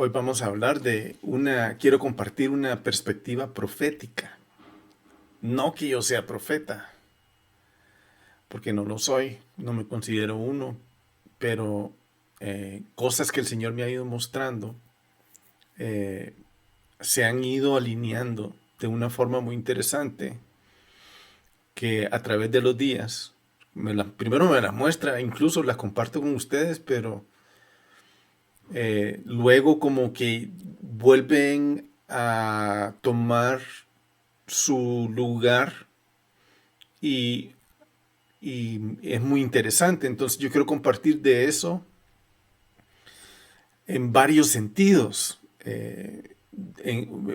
Hoy vamos a hablar quiero compartir una perspectiva profética. No que yo sea profeta, porque no lo soy, no me considero uno, pero cosas que el Señor me ha ido mostrando eh, se han ido alineando de una forma muy interesante que a través de los días, primero me las muestra, incluso las comparto con ustedes, pero luego como que vuelven a tomar su lugar y, y es muy interesante. Entonces yo quiero compartir de eso en varios sentidos,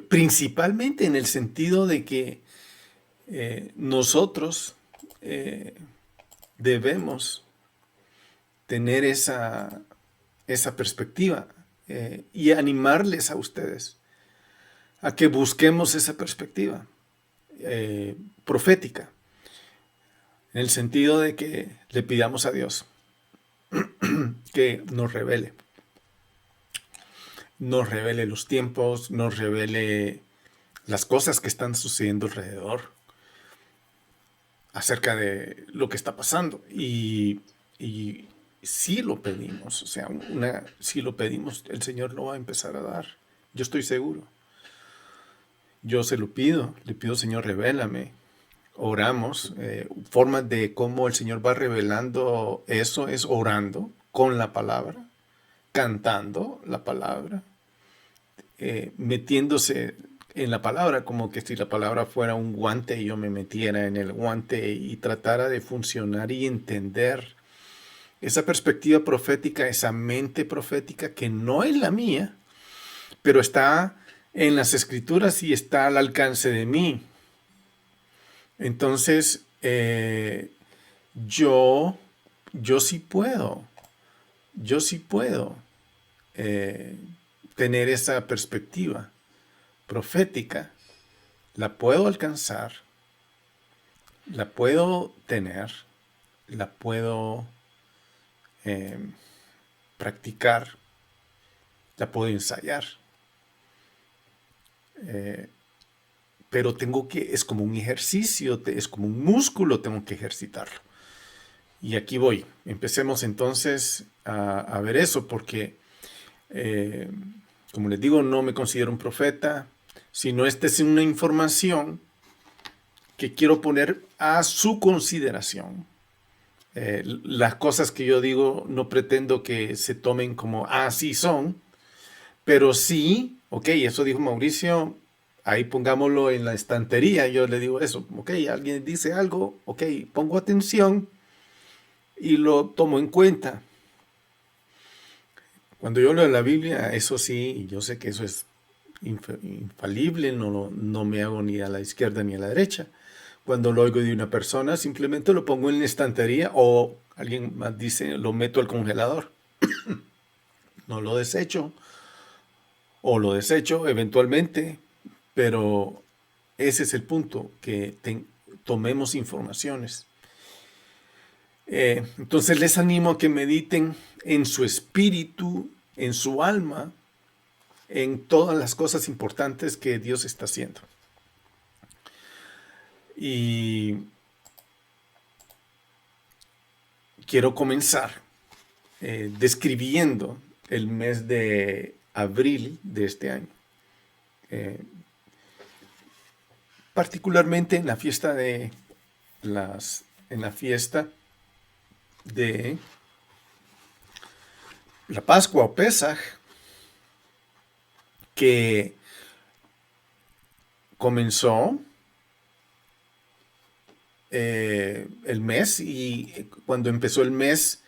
principalmente en el sentido de que nosotros debemos tener esa perspectiva y animarles a ustedes a que busquemos esa perspectiva profética, en el sentido de que le pidamos a Dios que nos revele los tiempos, nos revele las cosas que están sucediendo alrededor acerca de lo que está pasando. Y si lo pedimos, o sea, si lo pedimos, el Señor lo va a empezar a dar. Yo estoy seguro. Yo se lo pido, le pido, Señor, revélame. Oramos, formas de cómo el Señor va revelando eso es orando con la palabra, cantando la palabra, metiéndose en la palabra, como que si la palabra fuera un guante y yo me metiera en el guante y tratara de funcionar y entender esa perspectiva profética, esa mente profética que no es la mía, pero está en las escrituras y está al alcance de mí. Entonces, yo, yo sí puedo, yo sí puedo tener esa perspectiva profética, la puedo alcanzar, la puedo tener, la puedo eh, practicar, la puedo ensayar. Pero es como un ejercicio, es como un músculo, tengo que ejercitarlo. Y aquí voy. Empecemos entonces a ver eso, porque, como les digo, no me considero un profeta, sino esta es una información que quiero poner a su consideración. Las cosas que yo digo no pretendo que se tomen como así son, pero sí, ok, eso dijo Mauricio, ahí pongámoslo en la estantería, yo le digo eso, ok, alguien dice algo, ok, pongo atención y lo tomo en cuenta. Cuando yo leo la Biblia, eso sí, yo sé que eso es infalible, no me hago ni a la izquierda ni a la derecha. Cuando lo oigo de una persona, simplemente lo pongo en la estantería o alguien más dice, lo meto al congelador. No lo desecho o lo desecho eventualmente, pero ese es el punto, que tomemos informaciones. Entonces les animo a que mediten en su espíritu, en su alma, en todas las cosas importantes que Dios está haciendo. Y quiero comenzar describiendo el mes de abril de este año. Particularmente en la fiesta de la Pascua o Pesaj, que comenzó el mes, y cuando empezó el mes,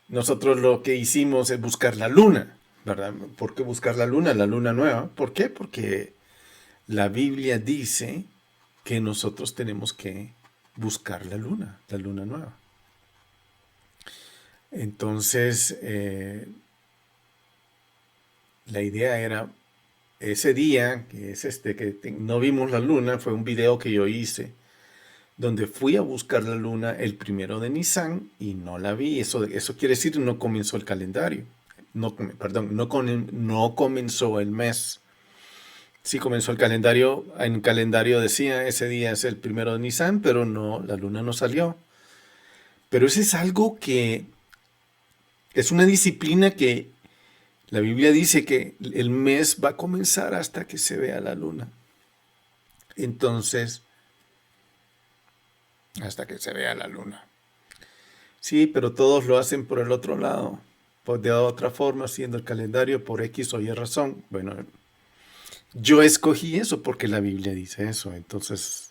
nosotros lo que hicimos es buscar la luna, ¿verdad? ¿Por qué buscar la luna nueva? ¿Por qué? Porque la Biblia dice que nosotros tenemos que buscar la luna nueva. Entonces, la idea era, ese día, que es no vimos la luna, fue un video que yo hice, donde fui a buscar la luna el 1 de Nisan y no la vi. Eso quiere decir no comenzó el calendario. no, perdón, no comenzó el mes. Sí comenzó el calendario, en el calendario decía ese día es el 1 de Nisan, pero no, la luna no salió. Pero eso es algo que es una disciplina que la Biblia dice que el mes va a comenzar hasta que se vea la luna. Entonces, hasta que se vea la luna. Sí, pero todos lo hacen por el otro lado, pues de otra forma, haciendo el calendario por X o Y razón. Bueno, yo escogí eso porque la Biblia dice eso. Entonces,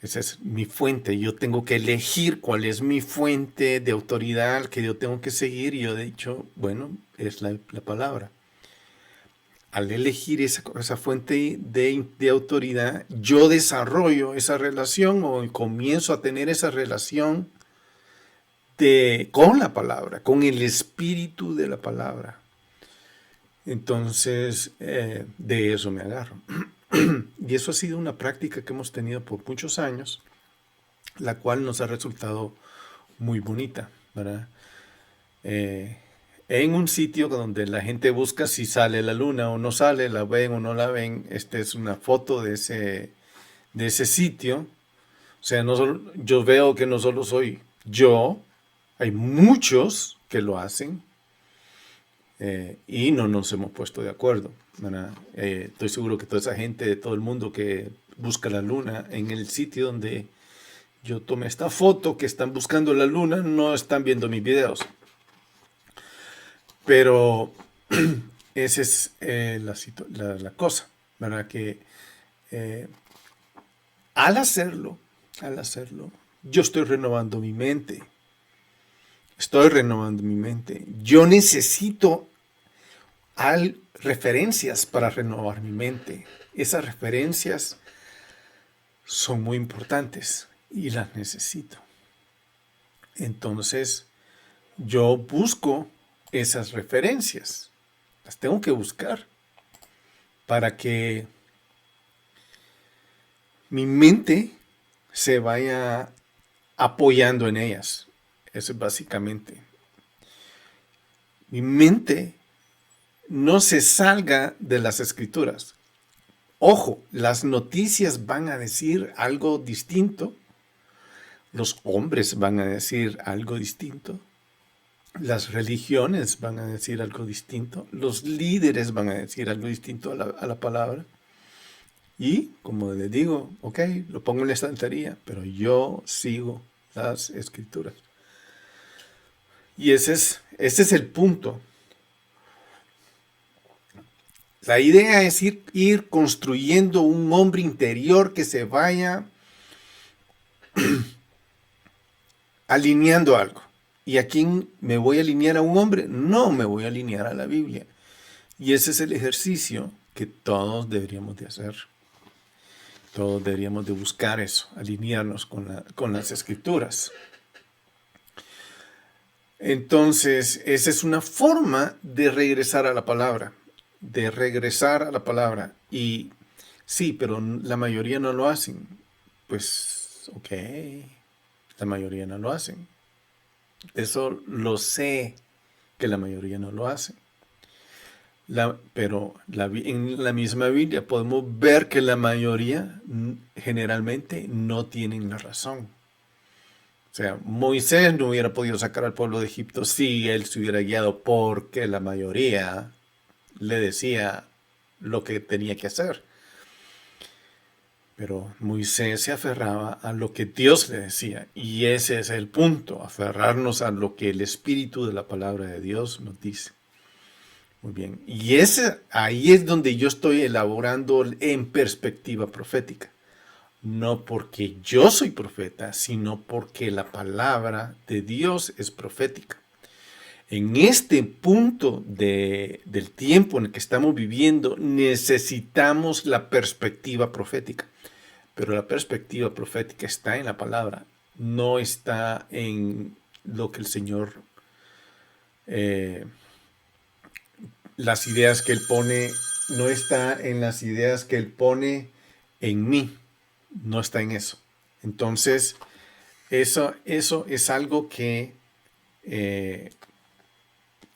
esa es mi fuente. Yo tengo que elegir cuál es mi fuente de autoridad que yo tengo que seguir. Y yo he dicho, bueno, es la palabra. Al elegir esa fuente de autoridad, yo desarrollo esa relación o comienzo a tener esa relación con la palabra, con el espíritu de la palabra. Entonces, de eso me agarro. Y eso ha sido una práctica que hemos tenido por muchos años, la cual nos ha resultado muy bonita, ¿verdad? En un sitio donde la gente busca si sale la luna o no sale, la ven o no la ven. Esta es una foto de ese sitio. O sea, yo veo que no solo soy yo, hay muchos que lo hacen y no nos hemos puesto de acuerdo, ¿verdad? Estoy seguro que toda esa gente de todo el mundo que busca la luna en el sitio donde yo tomé esta foto, que están buscando la luna, no están viendo mis videos. Pero esa es la cosa, ¿verdad? Que al hacerlo, yo estoy renovando mi mente. Yo necesito referencias para renovar mi mente. Esas referencias son muy importantes y las necesito. Entonces, yo busco esas referencias. Las tengo que buscar para que mi mente se vaya apoyando en ellas. Eso es básicamente. Mi mente no se salga de las escrituras. Ojo, las noticias van a decir algo distinto. Los hombres van a decir algo distinto. Las religiones van a decir algo distinto. Los líderes van a decir algo distinto a la palabra. Y, como les digo, ok, lo pongo en la estantería, pero yo sigo las escrituras. Y ese es el punto. La idea es ir construyendo un hombre interior que se vaya alineando algo. ¿Y a quién me voy a alinear? ¿A un hombre? No, me voy a alinear a la Biblia. Y ese es el ejercicio que todos deberíamos de hacer. Todos deberíamos de buscar eso, alinearnos con las escrituras. Entonces, esa es una forma de regresar a la palabra. Y sí, pero la mayoría no lo hacen. Pues, ok, la mayoría no lo hacen. Eso lo sé, que la mayoría no lo hacen. Pero en la misma Biblia podemos ver que la mayoría generalmente no tienen la razón. O sea, Moisés no hubiera podido sacar al pueblo de Egipto si él se hubiera guiado porque la mayoría le decía lo que tenía que hacer. Pero Moisés se aferraba a lo que Dios le decía. Y ese es el punto, aferrarnos a lo que el espíritu de la palabra de Dios nos dice. Muy bien. Y ahí es donde yo estoy elaborando en perspectiva profética. No porque yo soy profeta, sino porque la palabra de Dios es profética. En este punto del tiempo en el que estamos viviendo, necesitamos la perspectiva profética. Pero la perspectiva profética está en la palabra, no está en lo que el Señor, las ideas que Él pone, no está en las ideas que Él pone en mí, no está en eso. Entonces, eso es algo que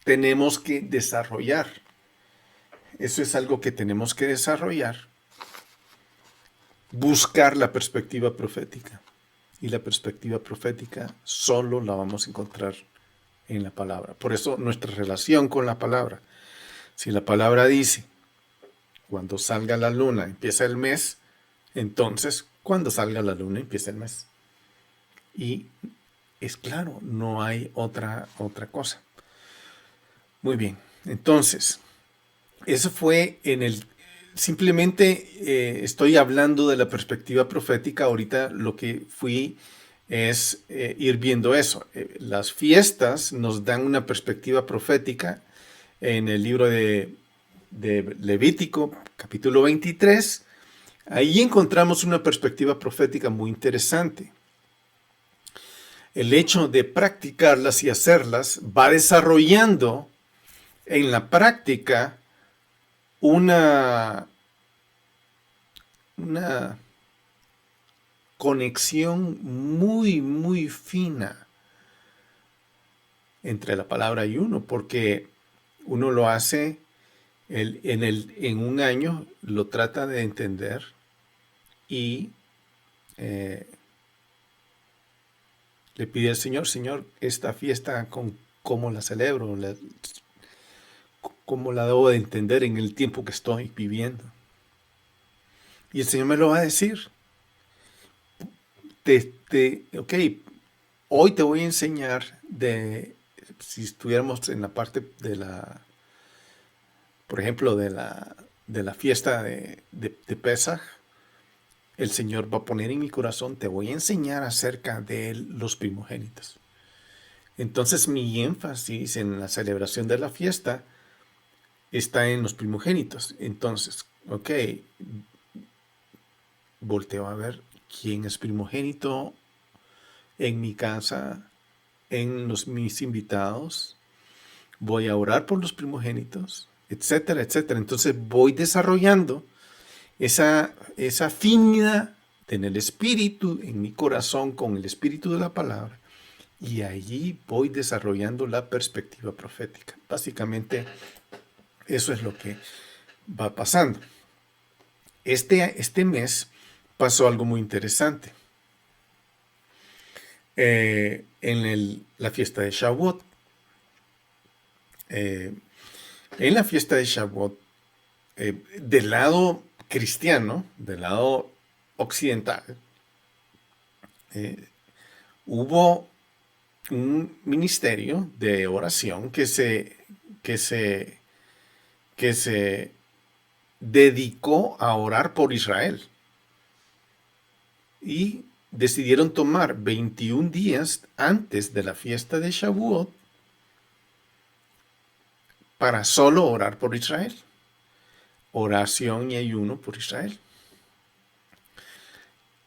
tenemos que desarrollar. Eso es algo que tenemos que desarrollar. Buscar la perspectiva profética. Y la perspectiva profética solo la vamos a encontrar en la palabra. Por eso nuestra relación con la palabra. Si la palabra dice, cuando salga la luna empieza el mes, entonces cuando salga la luna empieza el mes. Y es claro, no hay otra cosa. Muy bien, entonces, eso fue en el... Simplemente estoy hablando de la perspectiva profética. Ahorita lo que fui es ir viendo eso. Las fiestas nos dan una perspectiva profética en el libro de Levítico, capítulo 23. Ahí encontramos una perspectiva profética muy interesante. El hecho de practicarlas y hacerlas va desarrollando en la práctica una conexión muy, muy fina entre la palabra y uno, porque uno lo hace en un año, lo trata de entender y le pide al Señor, Señor, esta fiesta, ¿cómo la celebro? ¿Cómo la debo de entender en el tiempo que estoy viviendo? Y el Señor me lo va a decir. Ok, hoy te voy a enseñar si estuviéramos en la parte por ejemplo, de la fiesta de Pesaj, el Señor va a poner en mi corazón, te voy a enseñar acerca de los primogénitos. Entonces mi énfasis en la celebración de la fiesta está en los primogénitos. Entonces, ok, volteo a ver quién es primogénito en mi casa, en mis invitados. Voy a orar por los primogénitos, etcétera, etcétera. Entonces voy desarrollando esa afinidad en el espíritu, en mi corazón, con el espíritu de la palabra. Y allí voy desarrollando la perspectiva profética. Básicamente, eso es lo que va pasando. Este mes pasó algo muy interesante. En la fiesta de Shavuot. En la fiesta de Shavuot, del lado cristiano, del lado occidental, hubo un ministerio de oración que se dedicó a orar por Israel. Y decidieron tomar 21 días antes de la fiesta de Shavuot para solo orar por Israel. Oración y ayuno por Israel.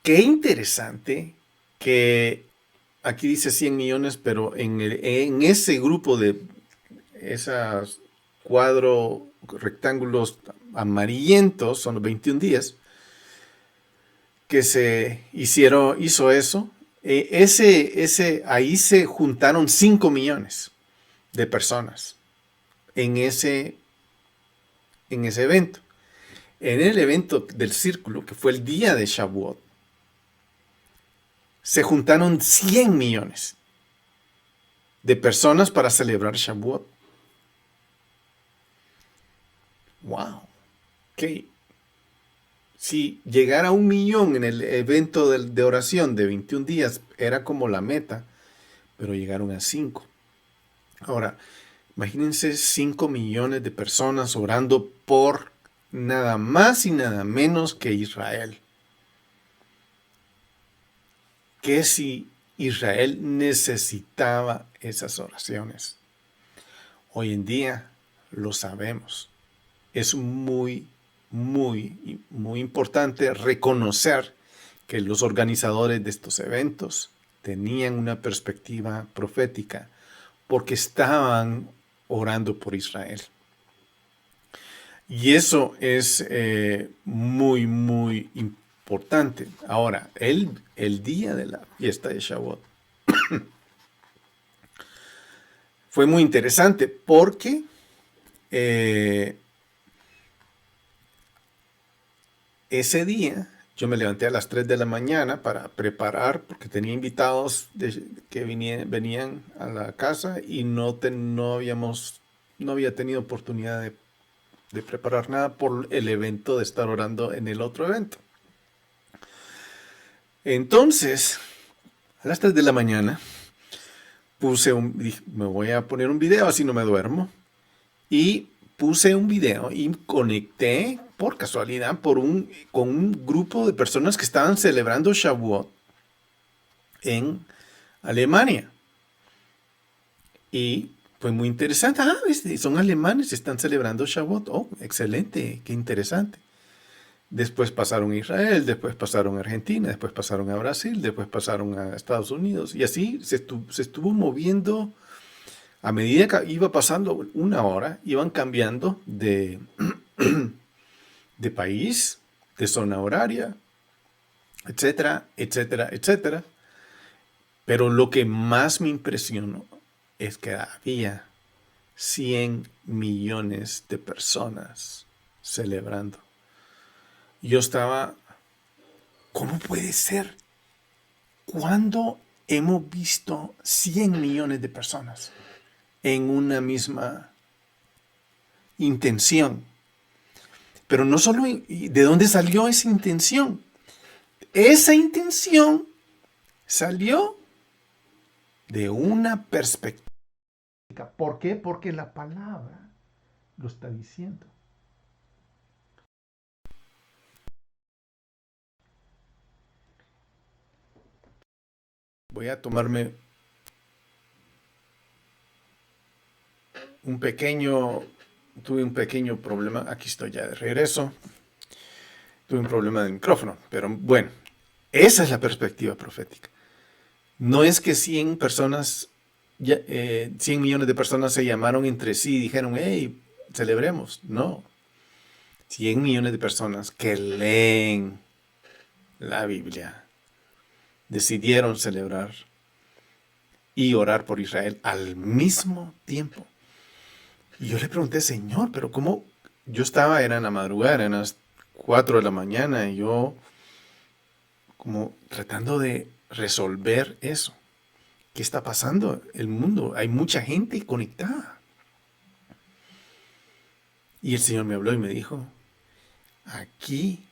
Qué interesante que aquí dice 100 millones, pero en ese grupo de esos cuadros rectángulos amarillentos, son los 21 días, que se hizo eso. Ahí se juntaron 5 millones de personas en ese evento. En el evento del círculo, que fue el día de Shavuot, se juntaron 100 millones de personas para celebrar Shavuot. ¡Wow! Okay. Si llegara a 1 millón en el evento de oración de 21 días, era como la meta, pero llegaron a 5. Ahora, imagínense 5 millones de personas orando por nada más y nada menos que Israel. Que si Israel necesitaba esas oraciones. Hoy en día lo sabemos. Es muy, muy, muy importante reconocer que los organizadores de estos eventos tenían una perspectiva profética porque estaban orando por Israel. Y eso es muy, muy importante. Ahora, el día de la fiesta de Shavuot, fue muy interesante porque ese día yo me levanté a las 3 de la mañana para preparar, porque tenía invitados que venían a la casa y no había tenido oportunidad de preparar nada por el evento de estar orando en el otro evento. Entonces, a las 3 de la mañana dije, me voy a poner un video así no me duermo. Y puse un video y conecté por casualidad con un grupo de personas que estaban celebrando Shavuot en Alemania. Y fue muy interesante. Son alemanes, están celebrando Shavuot. Oh, excelente, qué interesante. Después pasaron a Israel, después pasaron a Argentina, después pasaron a Brasil, después pasaron a Estados Unidos. Y así se estuvo moviendo. A medida que iba pasando una hora, iban cambiando de país, de zona horaria, etcétera, etcétera, etcétera. Pero lo que más me impresionó es que había 100 millones de personas celebrando. Yo estaba, ¿cómo puede ser? ¿Cuándo hemos visto 100 millones de personas en una misma intención? Pero no solo, ¿de dónde salió esa intención? Esa intención salió de una perspectiva. ¿Por qué? Porque la palabra lo está diciendo. Voy a tomarme tuve un pequeño problema, aquí estoy ya de regreso, tuve un problema del micrófono, pero bueno, esa es la perspectiva profética. No es que 100 millones de personas se llamaron entre sí y dijeron, hey, celebremos. No. 100 millones de personas que leen la Biblia decidieron celebrar y orar por Israel al mismo tiempo. Y yo le pregunté, Señor, pero ¿cómo? Era en la madrugada, eran las 4 de la mañana, y yo como tratando de resolver eso. ¿Qué está pasando? El mundo, hay mucha gente conectada. Y el Señor me habló y me dijo, aquí,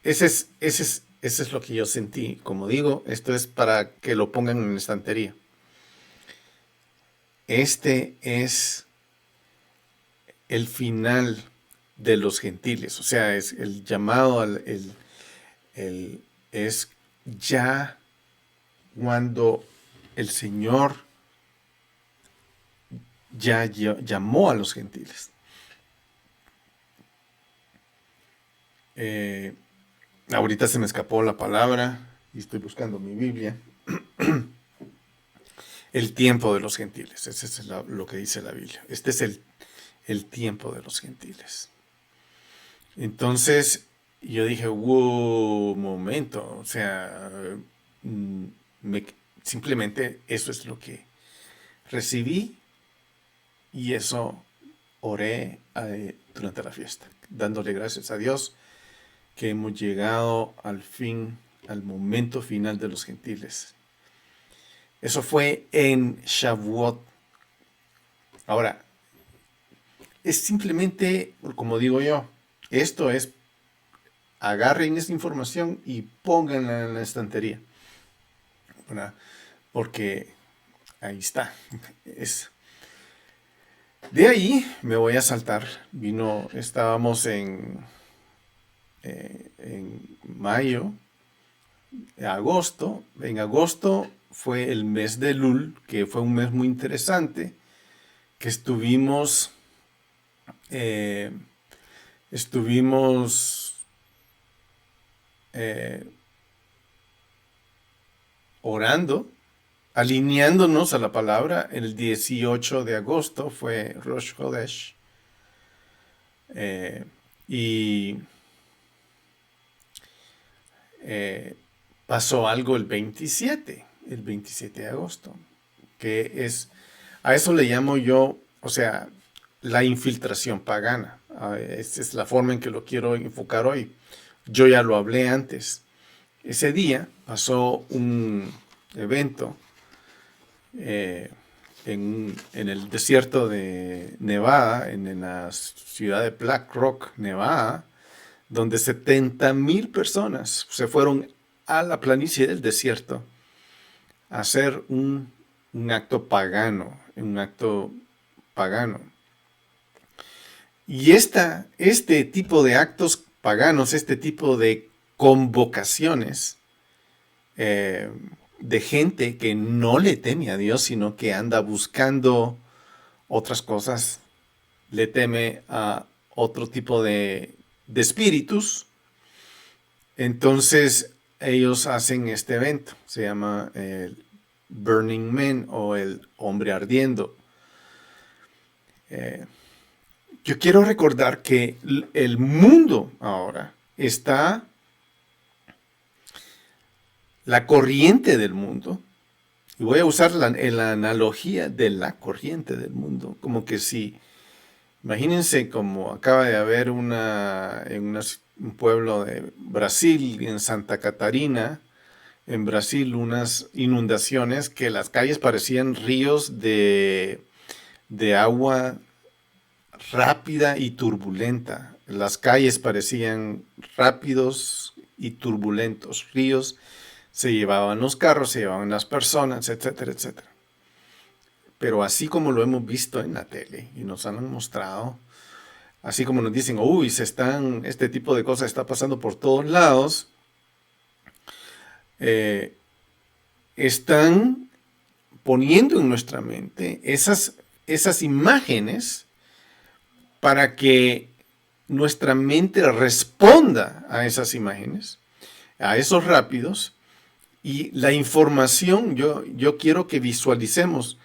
ese es lo que yo sentí. Como digo, esto es para que lo pongan en la estantería. Este es el final de los gentiles. O sea, es el llamado, es ya cuando el Señor ya llamó a los gentiles. Ahorita se me escapó la palabra y estoy buscando mi Biblia. El tiempo de los gentiles, ese es lo que dice la Biblia. Este es el tiempo de los gentiles. Entonces yo dije, wow, momento, o sea, simplemente eso es lo que recibí y eso oré durante la fiesta, dándole gracias a Dios que hemos llegado al momento final de los gentiles. Eso fue en Shavuot. Ahora, es simplemente, como digo yo, esto es, agarren esta información y pónganla en la estantería, ¿verdad? Porque ahí está. De ahí me voy a saltar. Estábamos en mayo, agosto. En agosto fue el mes de Lul, que fue un mes muy interesante, que estuvimos orando, alineándonos a la palabra. El 18 de agosto fue Rosh Chodesh. Y pasó algo el 27 de agosto, que es A eso le llamo yo, o sea, la infiltración pagana. Esa es la forma en que lo quiero enfocar hoy. Yo ya lo hablé antes. Ese día pasó un evento eh, en el desierto de Nevada, en la ciudad de Black Rock, Nevada, donde 70,000 personas se fueron a la planicie del desierto a hacer un acto pagano, un acto pagano. Y este tipo de actos paganos, este tipo de convocaciones eh, de gente que no le teme a Dios, sino que anda buscando otras cosas, le teme a otro tipo de espíritus, entonces ellos hacen este evento, se llama el Burning Man o el hombre ardiendo. Eh, yo quiero recordar que el mundo ahora está, la corriente del mundo, y voy a usar la analogía de la corriente del mundo, como que si, imagínense como acaba de haber un pueblo de Brasil, en Santa Catarina, en Brasil, unas inundaciones que las calles parecían ríos de agua rápida y turbulenta. Las calles parecían rápidos y turbulentos. Ríos se llevaban los carros, se llevaban las personas, etcétera, etcétera. Pero así como lo hemos visto en la tele y nos han mostrado, así como nos dicen, uy, este tipo de cosas está pasando por todos lados, eh, están poniendo en nuestra mente esas imágenes para que nuestra mente responda a esas imágenes, a esos rápidos, y la información, yo quiero que visualicemos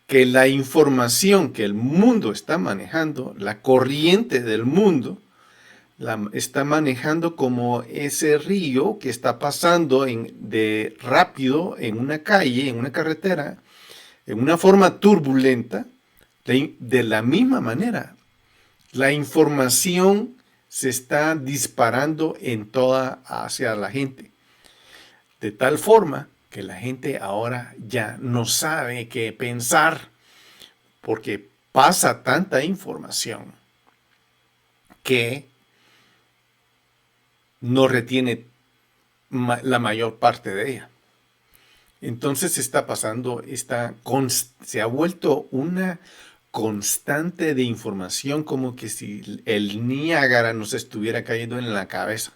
que la información que el mundo está manejando, la corriente del mundo, la está manejando como ese río que está pasando de rápido en una calle, en una carretera, en una forma turbulenta, de la misma manera. La información se está disparando en toda hacia la gente, de tal forma que la gente ahora ya no sabe qué pensar, porque pasa tanta información que no retiene la mayor parte de ella. Entonces está pasando, se ha vuelto una constante de información, como que si el Niágara nos estuviera cayendo en la cabeza.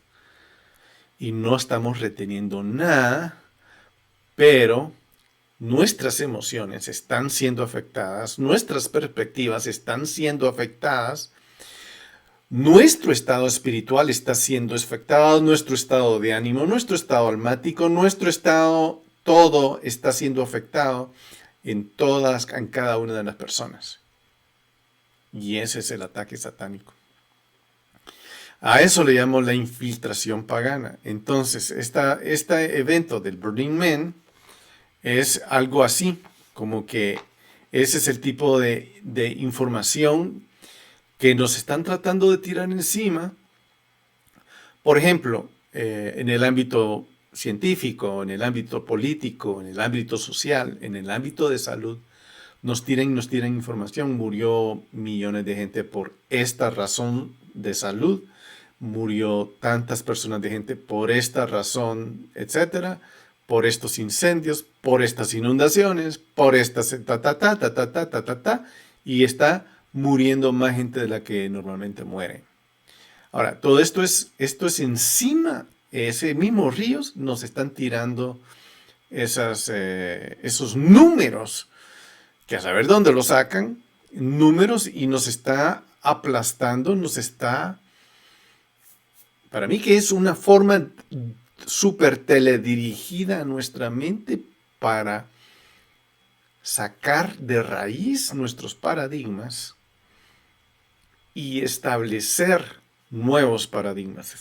Y no estamos reteniendo nada, pero nuestras emociones están siendo afectadas, nuestras perspectivas están siendo afectadas, nuestro estado espiritual está siendo afectado, nuestro estado de ánimo, nuestro estado almático, nuestro estado, todo está siendo afectado en cada una de las personas. Y ese es el ataque satánico. A eso le llamo la infiltración pagana. Entonces, este evento del Burning Man es algo así, como que ese es el tipo de información que nos están tratando de tirar encima. Por ejemplo, en el ámbito científico, en el ámbito político, en el ámbito social, en el ámbito de salud, nos tiran información. Murió millones de gente por esta razón de salud, murió tantas personas de gente por esta razón, etcétera, por estos incendios, por estas inundaciones, por estas y está muriendo más gente de la que normalmente muere. Ahora, todo esto es encima, ese mismo ríos nos están tirando esos números, que a saber dónde lo sacan, números, y nos está aplastando, para mí que es una forma súper teledirigida a nuestra mente para sacar de raíz nuestros paradigmas y establecer nuevos paradigmas.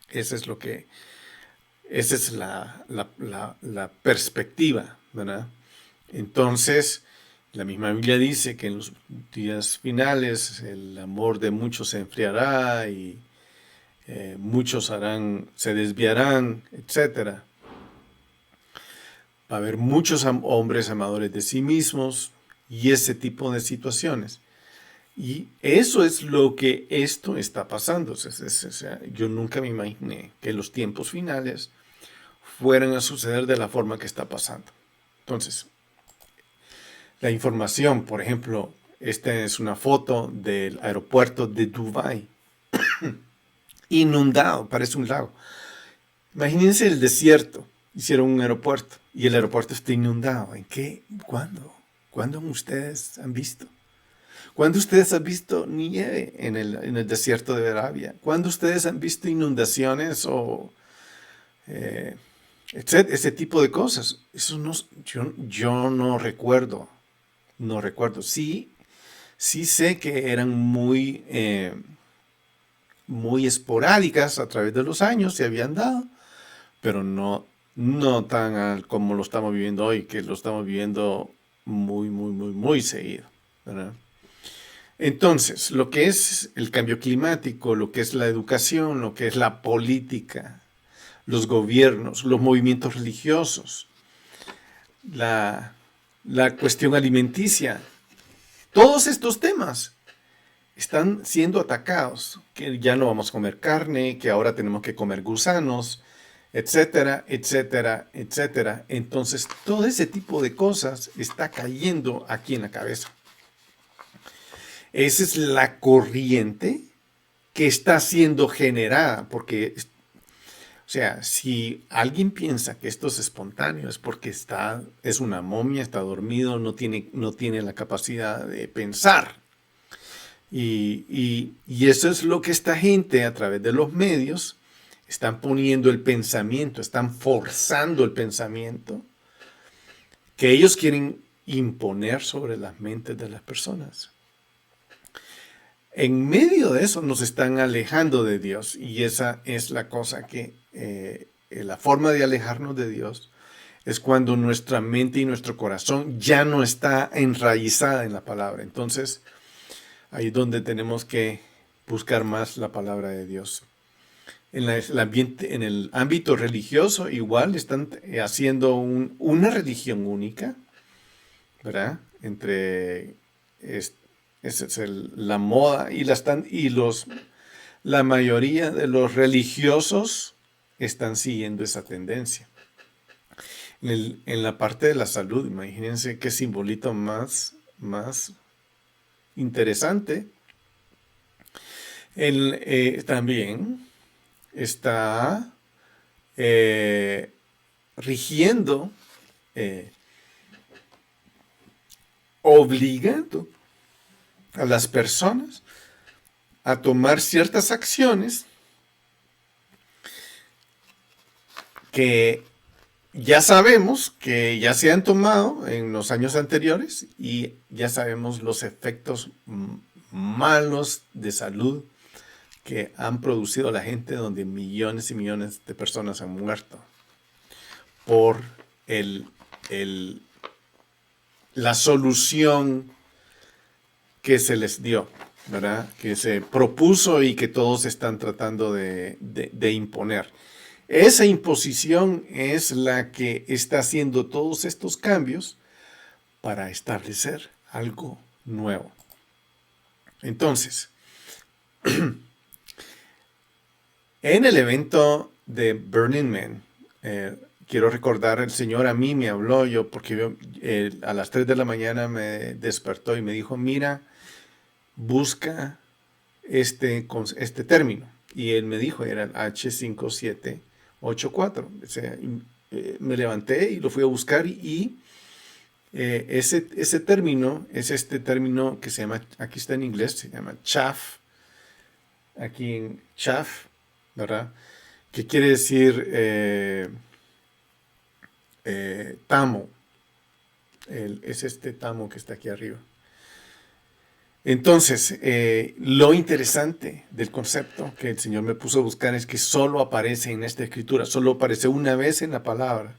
Esa es la perspectiva, ¿verdad? Entonces, La misma Biblia dice que en los días finales el amor de muchos se enfriará y muchos se desviarán, etcétera. Va a haber muchos hombres amadores de sí mismos y ese tipo de situaciones. Y eso es lo que esto está pasando. O sea, yo nunca me imaginé que los tiempos finales fueran a suceder de la forma que está pasando. Entonces, la información, por ejemplo, esta es una foto del aeropuerto de Dubái, inundado, parece un lago. Imagínense el desierto, hicieron un aeropuerto y el aeropuerto está inundado. ¿En qué? ¿Cuándo? ¿Cuándo ustedes han visto? ¿Cuándo ustedes han visto nieve en el desierto de Arabia? ¿Cuándo ustedes han visto inundaciones o ese tipo de cosas? Eso no, yo no recuerdo. No recuerdo. Sí, sí sé que eran muy esporádicas a través de los años, se habían dado, pero no tan como lo estamos viviendo hoy, que lo estamos viviendo muy seguido, ¿verdad? Entonces, lo que es el cambio climático, lo que es la educación, lo que es la política, los gobiernos, los movimientos religiosos, la cuestión alimenticia, todos estos temas están siendo atacados, que ya no vamos a comer carne, que ahora tenemos que comer gusanos, etcétera, etcétera, etcétera. Entonces, todo ese tipo de cosas está cayendo aquí en la cabeza. Esa es la corriente que está siendo generada, porque, o sea, si alguien piensa que esto es espontáneo, es porque es una momia, está dormido, no tiene la capacidad de pensar. Y eso es lo que esta gente a través de los medios están poniendo el pensamiento, están forzando el pensamiento que ellos quieren imponer sobre las mentes de las personas. En medio de eso nos están alejando de Dios y esa es la cosa que la forma de alejarnos de Dios es cuando nuestra mente y nuestro corazón ya no está enraizada en la palabra. Entonces, ahí es donde tenemos que buscar más la palabra de Dios. En el ámbito religioso igual están haciendo una religión única, ¿verdad? Esa es la moda y la mayoría de los religiosos están siguiendo esa tendencia. En la parte de la salud, imagínense qué simbolito más interesante. También está rigiendo, obligando a las personas a tomar ciertas acciones que ya sabemos que ya se han tomado en los años anteriores y ya sabemos los efectos malos de salud que han producido la gente, donde millones y millones de personas han muerto por la solución que se les dio, ¿verdad? Que se propuso y que todos están tratando de imponer. Esa imposición es la que está haciendo todos estos cambios para establecer algo nuevo. Entonces, en el evento de Burning Man, quiero recordar, el Señor a mí me habló, porque a las 3 de la mañana me despertó y me dijo, mira, busca este término. Y él me dijo, era el H5784. O sea, me levanté y lo fui a buscar y ese término es este término que se llama, aquí está en inglés, se llama chaff, aquí en chaff, ¿verdad? Que quiere decir tamo. Es este tamo que está aquí arriba. Entonces, lo interesante del concepto que el Señor me puso a buscar es que solo aparece en esta escritura, solo aparece una vez en la palabra,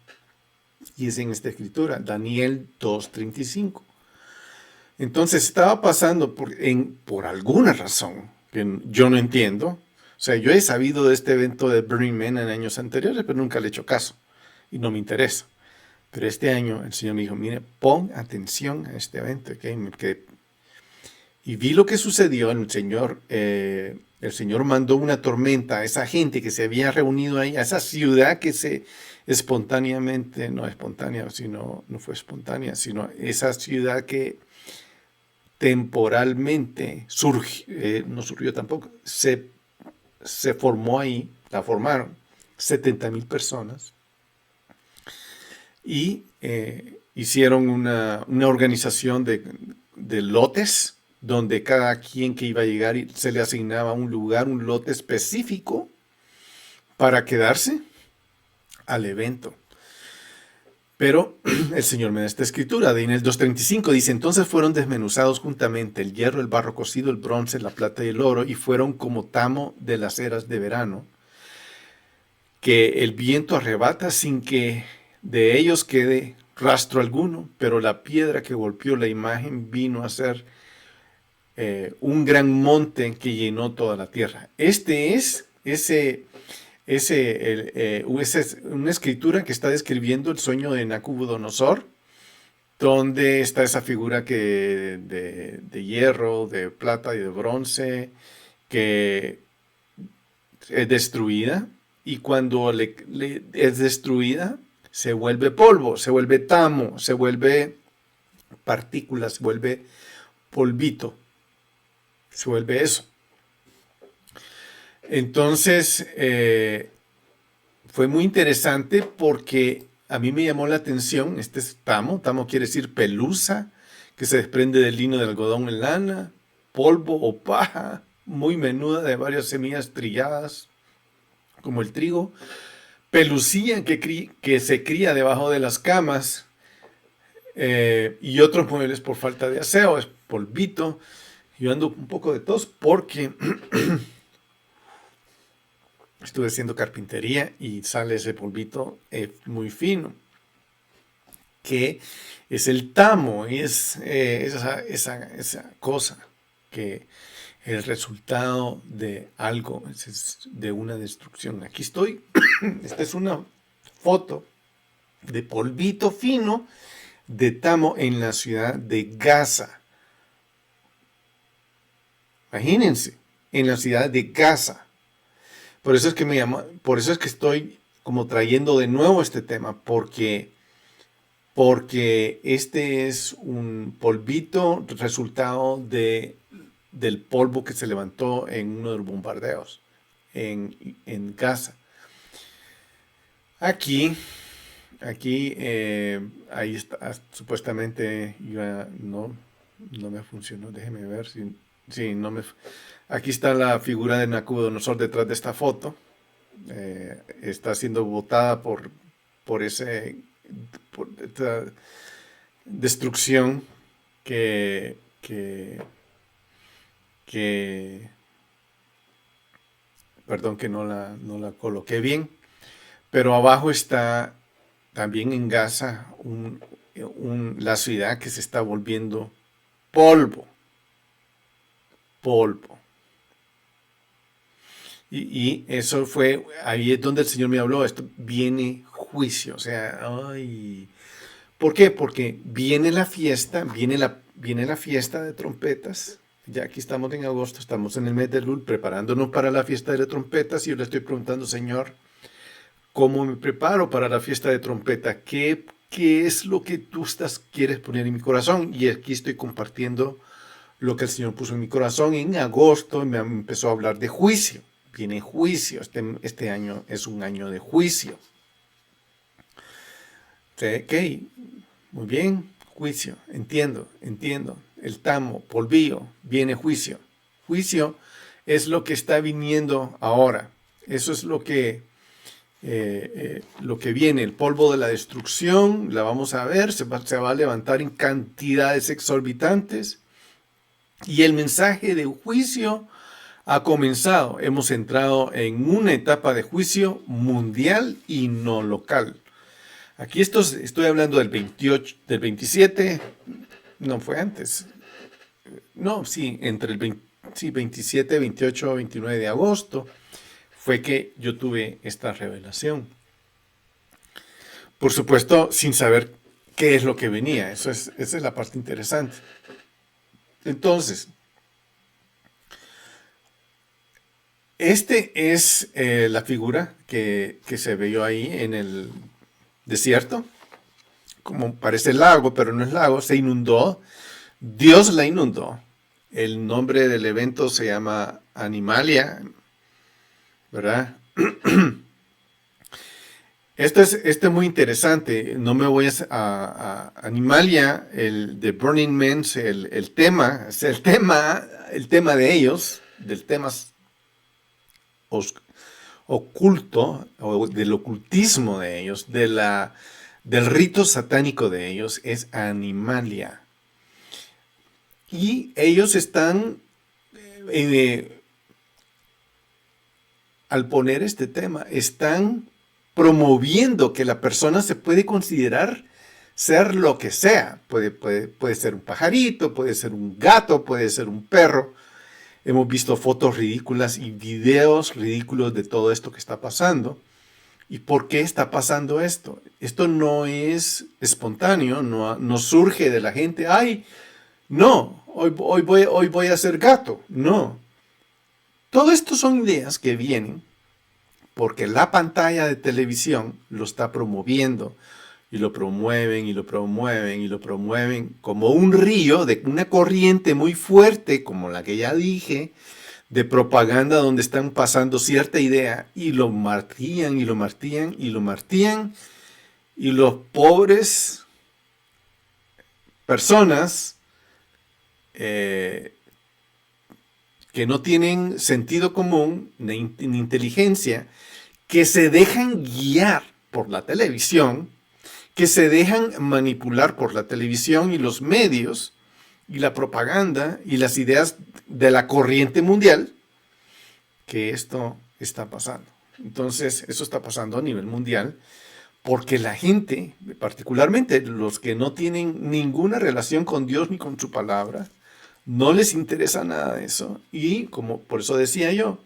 y es en esta escritura, Daniel 2:35. Entonces estaba pasando por alguna razón que yo no entiendo. O sea, yo he sabido de este evento de Burning Man en años anteriores, pero nunca le he hecho caso y no me interesa. Pero este año el Señor me dijo, mire, pon atención a este evento. ¿Okay? Y vi lo que sucedió. El Señor mandó una tormenta a esa gente que se había reunido ahí, a esa ciudad que se espontáneamente, no espontánea, sino, no fue espontánea, sino esa ciudad que temporalmente no surgió tampoco, se formó ahí, la formaron 70,000 personas y hicieron una organización de lotes donde cada quien que iba a llegar se le asignaba un lugar, un lote específico para quedarse al evento. Pero el Señor me da esta escritura, de en el 2:35, dice, entonces fueron desmenuzados juntamente el hierro, el barro cocido, el bronce, la plata y el oro, y fueron como tamo de las eras de verano, que el viento arrebata sin que de ellos quede rastro alguno, pero la piedra que golpeó la imagen vino a ser un gran monte que llenó toda la tierra. Este es esa es una escritura que está describiendo el sueño de Nabucodonosor, donde está esa figura de hierro, de plata y de bronce, que es destruida, y cuando es destruida, se vuelve polvo, se vuelve tamo, se vuelve partículas, se vuelve polvito, se vuelve eso. Entonces, fue muy interesante porque a mí me llamó la atención, este es tamo quiere decir pelusa, que se desprende del lino de algodón en lana, polvo o paja, muy menuda de varias semillas trilladas, como el trigo, pelusilla que se cría debajo de las camas, y otros muebles por falta de aseo, es polvito. Yo ando un poco de tos porque estuve haciendo carpintería y sale ese polvito muy fino, que es el tamo, y es esa cosa que el resultado de algo, de una destrucción. Aquí estoy, esta es una foto de polvito fino de tamo en la ciudad de Gaza. Imagínense, en la ciudad de Gaza. Por eso es que por eso es que estoy como trayendo de nuevo este tema, porque este es un polvito resultado del polvo que se levantó en uno de los bombardeos en Gaza. Aquí, ahí está, supuestamente no me funcionó, déjeme ver si no me... Aquí está la figura de Nabucodonosor detrás de esta foto. Está siendo botada por esta destrucción que perdón que no la coloqué bien, pero abajo está también en Gaza la ciudad que se está volviendo polvo. Y eso fue, ahí es donde el Señor me habló, esto viene juicio, o sea, ay. ¿Por qué? Porque viene la fiesta, viene la fiesta de trompetas. Ya aquí estamos en agosto, estamos en el mes de Elul, preparándonos para la fiesta de trompetas, y yo le estoy preguntando, Señor, ¿cómo me preparo para la fiesta de trompeta? ¿Qué es lo que tú quieres poner en mi corazón? Y aquí estoy compartiendo lo que el Señor puso en mi corazón. En agosto me empezó a hablar de juicio. Viene juicio. Este año es un año de juicio. Ok, muy bien, juicio. Entiendo. El tamo, polvillo, viene juicio. Juicio es lo que está viniendo ahora. Eso es lo que viene, el polvo de la destrucción. La vamos a ver, se va a levantar en cantidades exorbitantes. Y el mensaje de juicio ha comenzado. Hemos entrado en una etapa de juicio mundial y no local. Aquí estoy hablando del 28, del 27, no fue antes. no, sí, entre el 27, 28, 29 de agosto fue que yo tuve esta revelación. Por supuesto, sin saber qué es lo que venía. Esa es la parte interesante. Entonces, este es la figura que se vio ahí en el desierto. Como parece lago, pero no es lago. Se inundó. Dios la inundó. El nombre del evento se llama Animalia, ¿verdad? Esto es muy interesante. No me voy a Animalia, el de Burning Man, el tema, es el tema de ellos, del tema oculto, o del ocultismo de ellos, del rito satánico de ellos, es Animalia. Y ellos están, al poner este tema, están promoviendo que la persona se puede considerar ser lo que sea. Puede ser un pajarito, puede ser un gato, puede ser un perro. Hemos visto fotos ridículas y videos ridículos de todo esto que está pasando. ¿Y por qué está pasando esto? Esto no es espontáneo, no surge de la gente. ¡Ay! No, hoy voy a ser gato. No. Todo esto son ideas que vienen porque la pantalla de televisión lo está promoviendo y lo promueven y lo promueven y lo promueven como un río de una corriente muy fuerte, como la que ya dije, de propaganda donde están pasando cierta idea y lo martillan y lo martillan y lo martillan y los pobres personas que no tienen sentido común ni inteligencia, que se dejan guiar por la televisión, que se dejan manipular por la televisión y los medios y la propaganda y las ideas de la corriente mundial, que esto está pasando. Entonces, eso está pasando a nivel mundial porque la gente, particularmente los que no tienen ninguna relación con Dios ni con su palabra, no les interesa nada de eso. Y como por eso decía yo,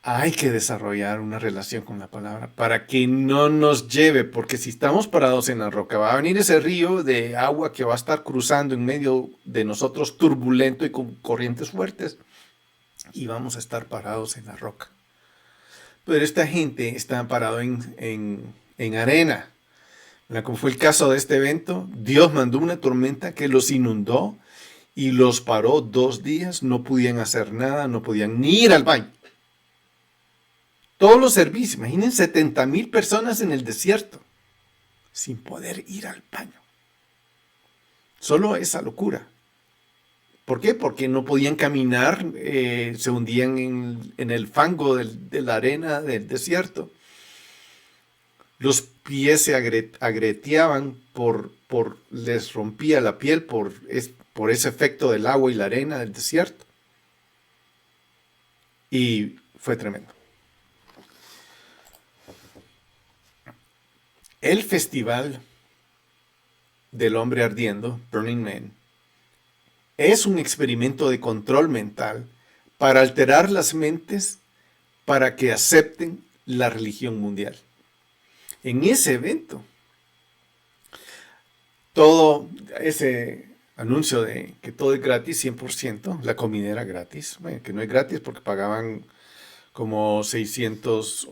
hay que desarrollar una relación con la palabra para que no nos lleve, porque si estamos parados en la roca, va a venir ese río de agua que va a estar cruzando en medio de nosotros turbulento y con corrientes fuertes, y vamos a estar parados en la roca. Pero esta gente está parado en arena. Como fue el caso de este evento, Dios mandó una tormenta que los inundó y los paró 2 días, no podían hacer nada, no podían ni ir al baño. Todos los servicios, imaginen 70,000 personas en el desierto, sin poder ir al baño. Solo esa locura. ¿Por qué? Porque no podían caminar, se hundían en el fango de la arena del desierto. Los pies se agreteaban, les rompía la piel por ese efecto del agua y la arena del desierto. Y fue tremendo. El festival del hombre ardiendo, Burning Man, es un experimento de control mental para alterar las mentes para que acepten la religión mundial. En ese evento, todo ese anuncio de que todo es gratis, 100%, la comida era gratis, bueno, que no es gratis porque pagaban como de 600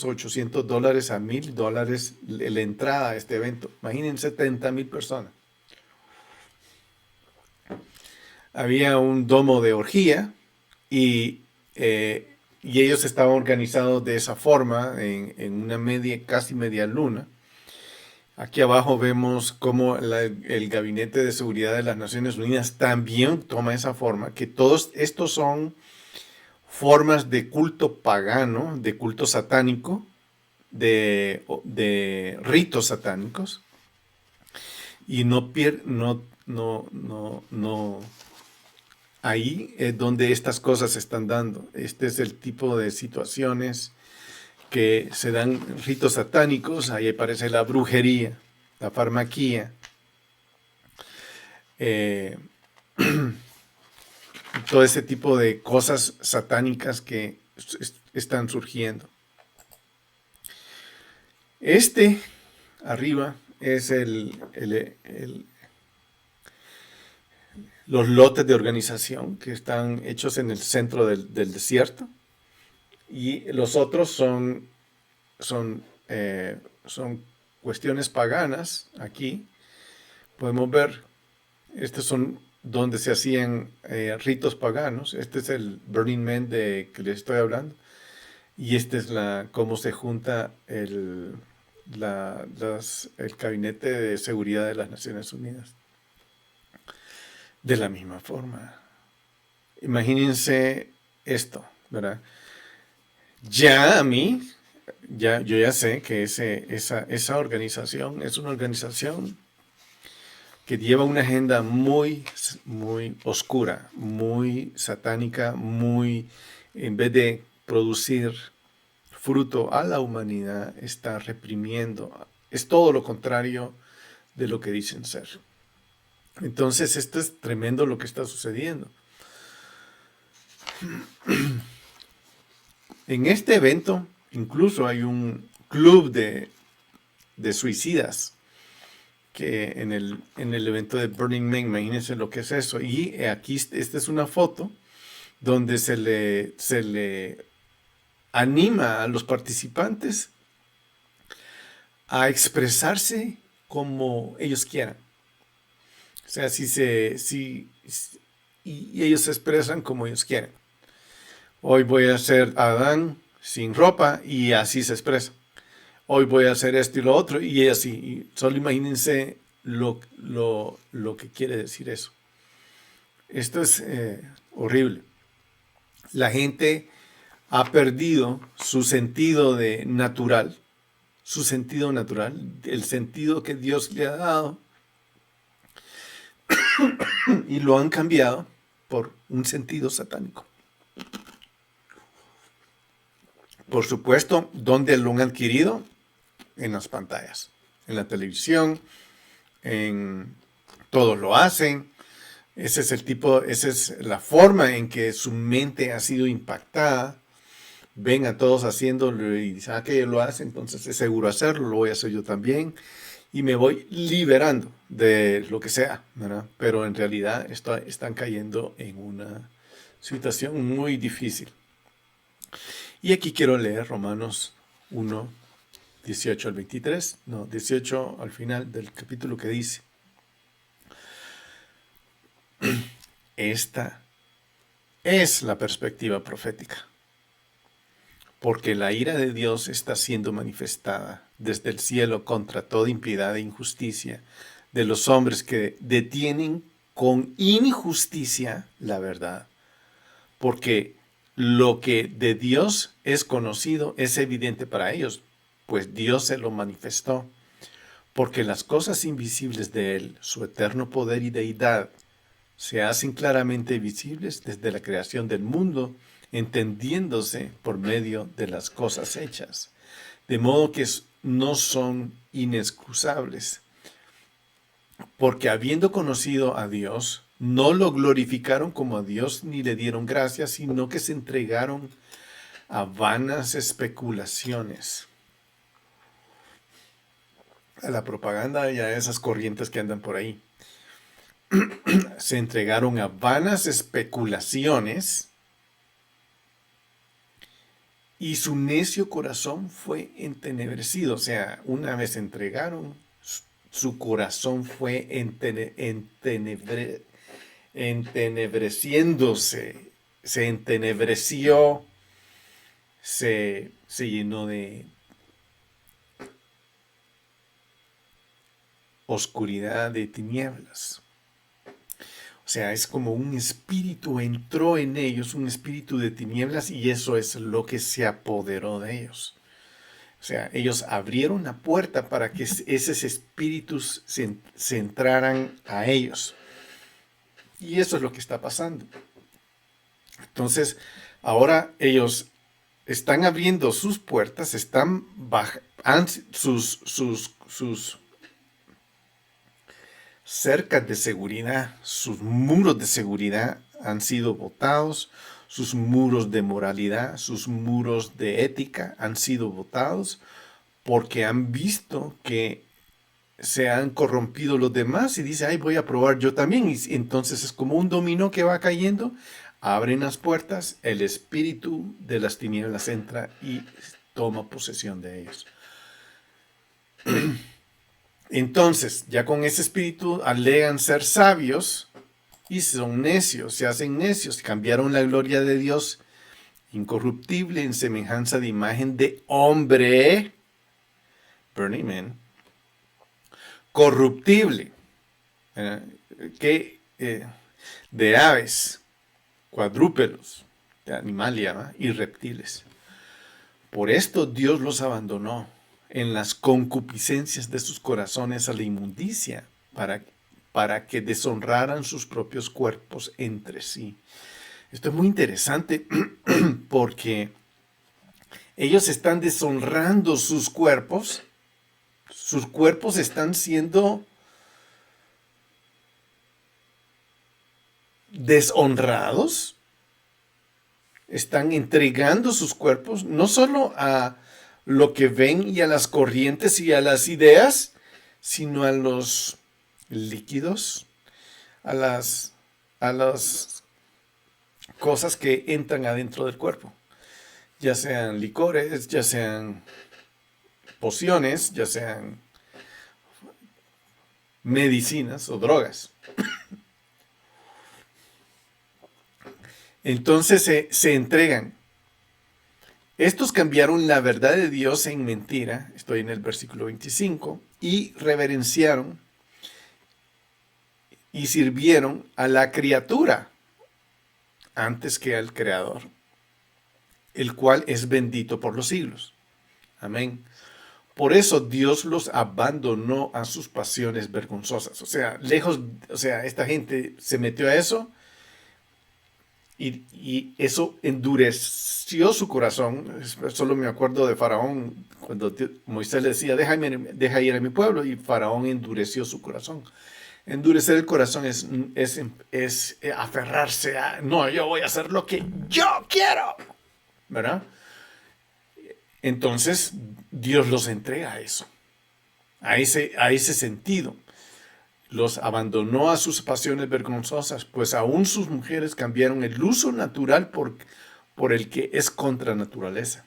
a 800 dólares a $1,000 la entrada a este evento. Imagínense 70,000 personas. Había un domo de orgía y ellos estaban organizados de esa forma en una casi media luna. Aquí abajo vemos cómo el Gabinete de Seguridad de las Naciones Unidas también toma esa forma, que todos estos son formas de culto pagano, de culto satánico, de ritos satánicos, y ahí es donde estas cosas se están dando. Este es el tipo de situaciones que se dan, ritos satánicos. Ahí aparece la brujería, la farmaquía. eh, todo ese tipo de cosas satánicas que están surgiendo. Este arriba es los lotes de organización que están hechos en el centro del desierto, y los otros son cuestiones paganas. Aquí podemos ver, estos son donde se hacían ritos paganos. Este es el Burning Man de que les estoy hablando, y esta es cómo se junta el Gabinete de Seguridad de las Naciones Unidas. De la misma forma, imagínense esto, ¿verdad? Ya a mí, yo ya sé que esa organización es una organización que lleva una agenda muy, muy oscura, muy satánica, muy, en vez de producir fruto a la humanidad, está reprimiendo. Es todo lo contrario de lo que dicen ser. Entonces, esto es tremendo lo que está sucediendo. En este evento, incluso hay un club de suicidas que en el evento de Burning Man, imagínense lo que es eso. Y aquí, esta es una foto donde se le anima a los participantes a expresarse como ellos quieran. O sea, y ellos se expresan como ellos quieren. Hoy voy a ser Adán sin ropa, y así se expresa. Hoy voy a hacer esto y lo otro, y así. Y solo imagínense lo que quiere decir eso. Esto es horrible. La gente ha perdido su sentido natural, el sentido que Dios le ha dado, y lo han cambiado por un sentido satánico. Por supuesto, ¿dónde lo han adquirido? En las pantallas, en la televisión, todos lo hacen. Esa es la forma en que su mente ha sido impactada. Ven a todos haciéndolo y dicen, que ellos lo hacen, entonces es seguro hacerlo, lo voy a hacer yo también. Y me voy liberando de lo que sea, ¿verdad? Pero en realidad están cayendo en una situación muy difícil. Y aquí quiero leer Romanos 1, 18 al 23, 18 al final del capítulo, que dice: esta es la perspectiva profética, porque la ira de Dios está siendo manifestada desde el cielo contra toda impiedad e injusticia de los hombres que detienen con injusticia la verdad. Porque lo que de Dios es conocido es evidente para ellos, pues Dios se lo manifestó. Porque las cosas invisibles de Él, su eterno poder y deidad, se hacen claramente visibles desde la creación del mundo, entendiéndose por medio de las cosas hechas, de modo que no son inexcusables, porque habiendo conocido a Dios, no lo glorificaron como a Dios ni le dieron gracias, sino que se entregaron a vanas especulaciones, a la propaganda y a esas corrientes que andan por ahí. Se entregaron a vanas especulaciones, y su necio corazón fue entenebrecido. O sea, una vez entregaron, su corazón fue entenebreciéndose, se entenebreció, se llenó de oscuridad, de tinieblas. O sea, es como un espíritu entró en ellos, un espíritu de tinieblas, y eso es lo que se apoderó de ellos. O sea, ellos abrieron la puerta para que esos espíritus se entraran a ellos. Y eso es lo que está pasando. Entonces, ahora ellos están abriendo sus puertas, cercas de seguridad, sus muros de seguridad han sido botados, sus muros de moralidad, sus muros de ética han sido botados porque han visto que se han corrompido los demás y dice, ay, voy a probar yo también. Y entonces es como un dominó que va cayendo, abren las puertas, el espíritu de las tinieblas entra y toma posesión de ellos. Entonces, ya con ese espíritu alegan ser sabios y son necios, se hacen necios, cambiaron la gloria de Dios incorruptible en semejanza de imagen de hombre, Burning Man, corruptible, de aves, cuadrúpedos, de animalia y reptiles. Por esto Dios los abandonó en las concupiscencias de sus corazones a la inmundicia, para que deshonraran sus propios cuerpos entre sí. Esto es muy interesante porque ellos están deshonrando sus cuerpos están siendo deshonrados, están entregando sus cuerpos no solo a lo que ven y a las corrientes y a las ideas, sino a los líquidos, a las cosas que entran adentro del cuerpo, ya sean licores, ya sean pociones, ya sean medicinas o drogas. Entonces se entregan. Estos cambiaron la verdad de Dios en mentira, estoy en el versículo 25, y reverenciaron y sirvieron a la criatura antes que al Creador, el cual es bendito por los siglos. Amén. Por eso Dios los abandonó a sus pasiones vergonzosas. O sea, esta gente se metió a eso y eso endureció su corazón. Solo me acuerdo de Faraón, cuando Moisés le decía, deja ir a mi pueblo, y Faraón endureció su corazón. Endurecer el corazón es aferrarse a, no, yo voy a hacer lo que yo quiero, ¿verdad? Entonces, Dios los entrega a eso, a ese sentido. Los abandonó a sus pasiones vergonzosas, pues aún sus mujeres cambiaron el uso natural por el que es contra naturaleza.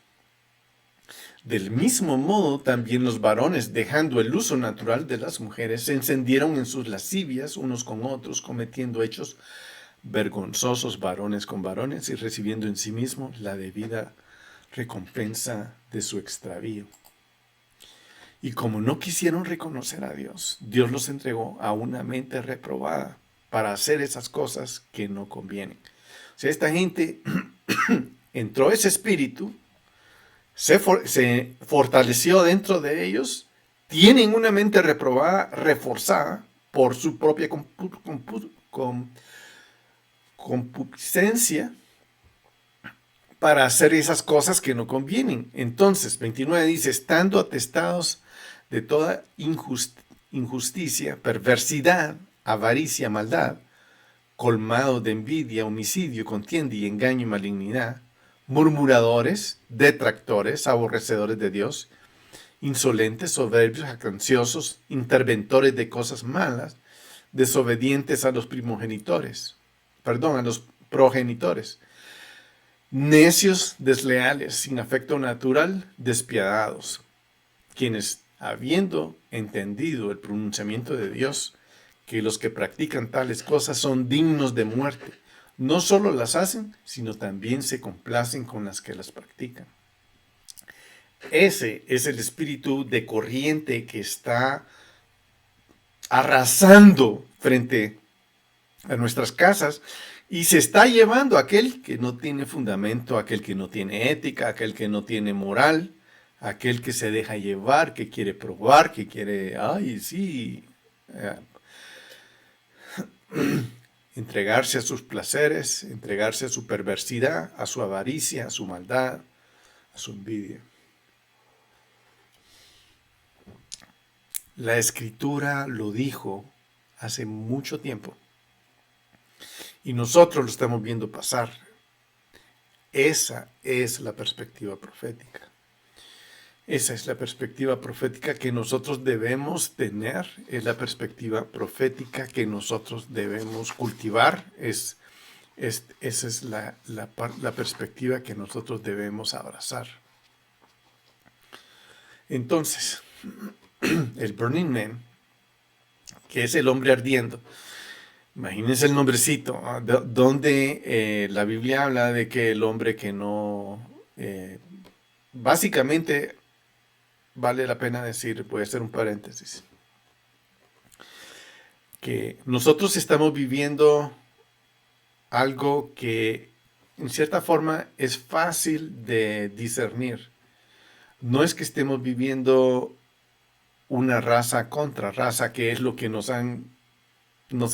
Del mismo modo, también los varones, dejando el uso natural de las mujeres, se encendieron en sus lascivias unos con otros, cometiendo hechos vergonzosos varones con varones y recibiendo en sí mismos la debida recompensa de su extravío. Y como no quisieron reconocer a Dios, Dios los entregó a una mente reprobada para hacer esas cosas que no convienen. O sea, esta gente entró ese espíritu, se fortaleció dentro de ellos, tienen una mente reprobada, reforzada por su propia concupiscencia, para hacer esas cosas que no convienen. Entonces, 29 dice, estando atestados de toda injusticia, perversidad, avaricia, maldad, colmados de envidia, homicidio, contienda y engaño y malignidad, murmuradores, detractores, aborrecedores de Dios, insolentes, soberbios, jactanciosos, interventores de cosas malas, desobedientes a los a los progenitores, necios, desleales, sin afecto natural, despiadados, quienes, habiendo entendido el pronunciamiento de Dios, que los que practican tales cosas son dignos de muerte, no solo las hacen, sino también se complacen con las que las practican. Ese es el espíritu de corriente que está arrasando frente a nuestras casas y se está llevando a aquel que no tiene fundamento, aquel que no tiene ética, aquel que no tiene moral, aquel que se deja llevar, que quiere probar, que quiere, ay, sí, entregarse a sus placeres, entregarse a su perversidad, a su avaricia, a su maldad, a su envidia. La Escritura lo dijo hace mucho tiempo. Y nosotros lo estamos viendo pasar. Esa es la perspectiva profética. Esa es la perspectiva profética que nosotros debemos tener, es la perspectiva profética que nosotros debemos cultivar, esa es la perspectiva que nosotros debemos abrazar. Entonces, el Burning Man, que es el hombre ardiendo, imagínense el nombrecito, donde la Biblia habla de que el hombre que no, básicamente, vale la pena decir, voy a hacer un paréntesis, que nosotros estamos viviendo algo que en cierta forma es fácil de discernir. No es que estemos viviendo una raza contra raza, que es lo que nos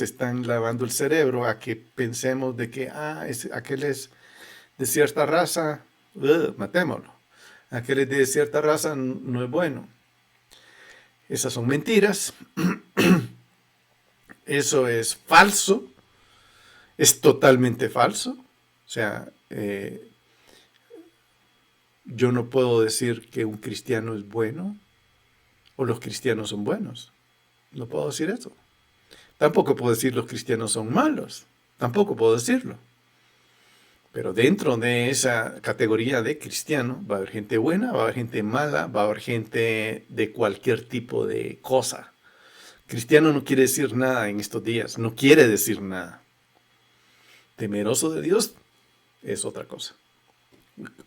están lavando el cerebro a que pensemos de que aquel es de cierta raza, matémoslo. Aquel es de cierta raza, no es bueno. Esas son mentiras. Eso es falso. Es totalmente falso. O sea, yo no puedo decir que un cristiano es bueno o los cristianos son buenos. No puedo decir eso. Tampoco puedo decir los cristianos son malos. Tampoco puedo decirlo. Pero dentro de esa categoría de cristiano va a haber gente buena, va a haber gente mala, va a haber gente de cualquier tipo de cosa. Cristiano no quiere decir nada en estos días, no quiere decir nada. Temeroso de Dios es otra cosa.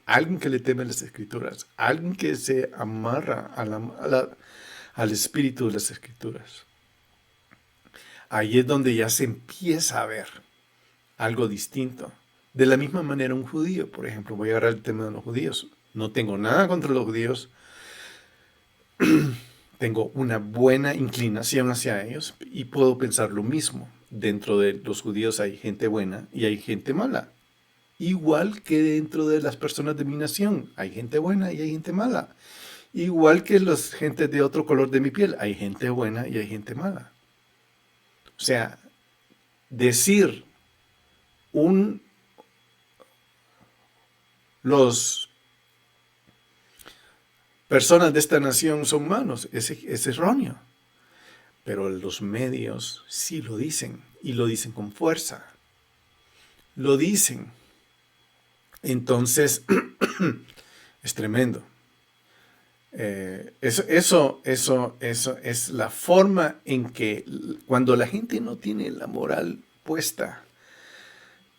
Alguien que le teme las Escrituras, alguien que se amarra al espíritu de las Escrituras. Ahí es donde ya se empieza a ver algo distinto. De la misma manera un judío, por ejemplo, voy a agarrar el tema de los judíos. No tengo nada contra los judíos. Tengo una buena inclinación hacia ellos y puedo pensar lo mismo. Dentro de los judíos hay gente buena y hay gente mala. Igual que dentro de las personas de mi nación hay gente buena y hay gente mala. Igual que las gentes de otro color de mi piel, hay gente buena y hay gente mala. O sea, decir los personas de esta nación son malos, es erróneo. Pero los medios sí lo dicen, y lo dicen con fuerza. Lo dicen. Entonces, es tremendo. Eso es la forma en que cuando la gente no tiene la moral puesta,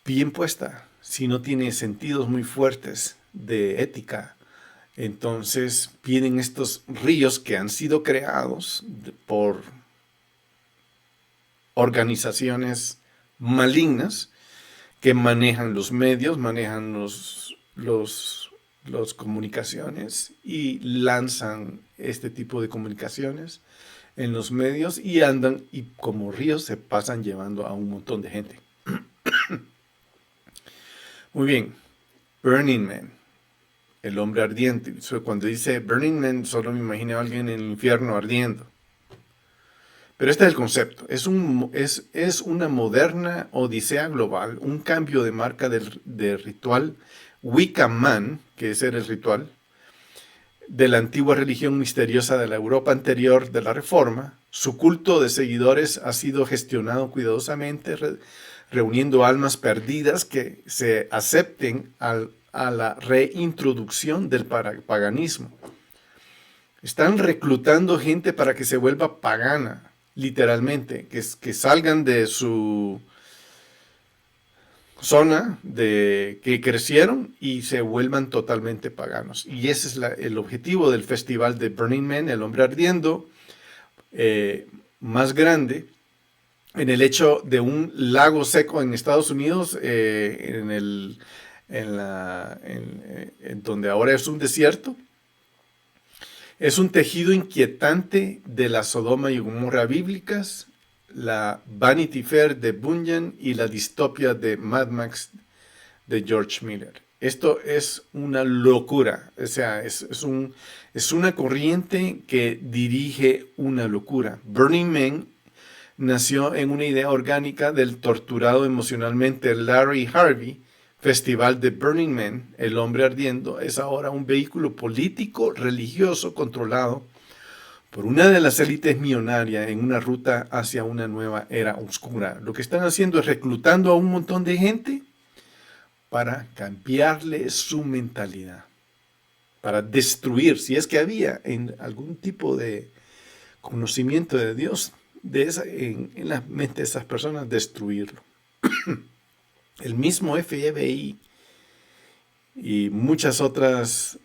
bien puesta, si no tiene sentidos muy fuertes de ética, entonces vienen estos ríos que han sido creados por organizaciones malignas que manejan los medios, manejan los comunicaciones y lanzan este tipo de comunicaciones en los medios y andan y como ríos se pasan llevando a un montón de gente. Muy bien, Burning Man, el hombre ardiente. Cuando dice Burning Man solo me imagino a alguien en el infierno ardiendo. Pero este es el concepto, es una moderna odisea global, un cambio de marca de ritual Wicca Man, que ese era el ritual, de la antigua religión misteriosa de la Europa anterior de la Reforma. Su culto de seguidores ha sido gestionado cuidadosamente, reuniendo almas perdidas que se acepten a la reintroducción del paganismo. Están reclutando gente para que se vuelva pagana. Literalmente, que salgan de su zona de que crecieron y se vuelvan totalmente paganos. Y ese es el objetivo del festival de Burning Man, el hombre ardiendo, más grande, en el hecho de un lago seco en Estados Unidos, en donde ahora es un desierto. Es un tejido inquietante de la Sodoma y Gomorra bíblicas, la Vanity Fair de Bunyan y la distopia de Mad Max de George Miller. Esto es una locura, o sea, es una corriente que dirige una locura. Burning Man nació en una idea orgánica del torturado emocionalmente Larry Harvey. Festival de Burning Man, el hombre ardiendo, es ahora un vehículo político religioso controlado por una de las élites millonarias en una ruta hacia una nueva era oscura. Lo que están haciendo es reclutando a un montón de gente para cambiarle su mentalidad, para destruir, si es que había en algún tipo de conocimiento de Dios en la mente de esas personas, destruirlo. El mismo FBI y muchas otras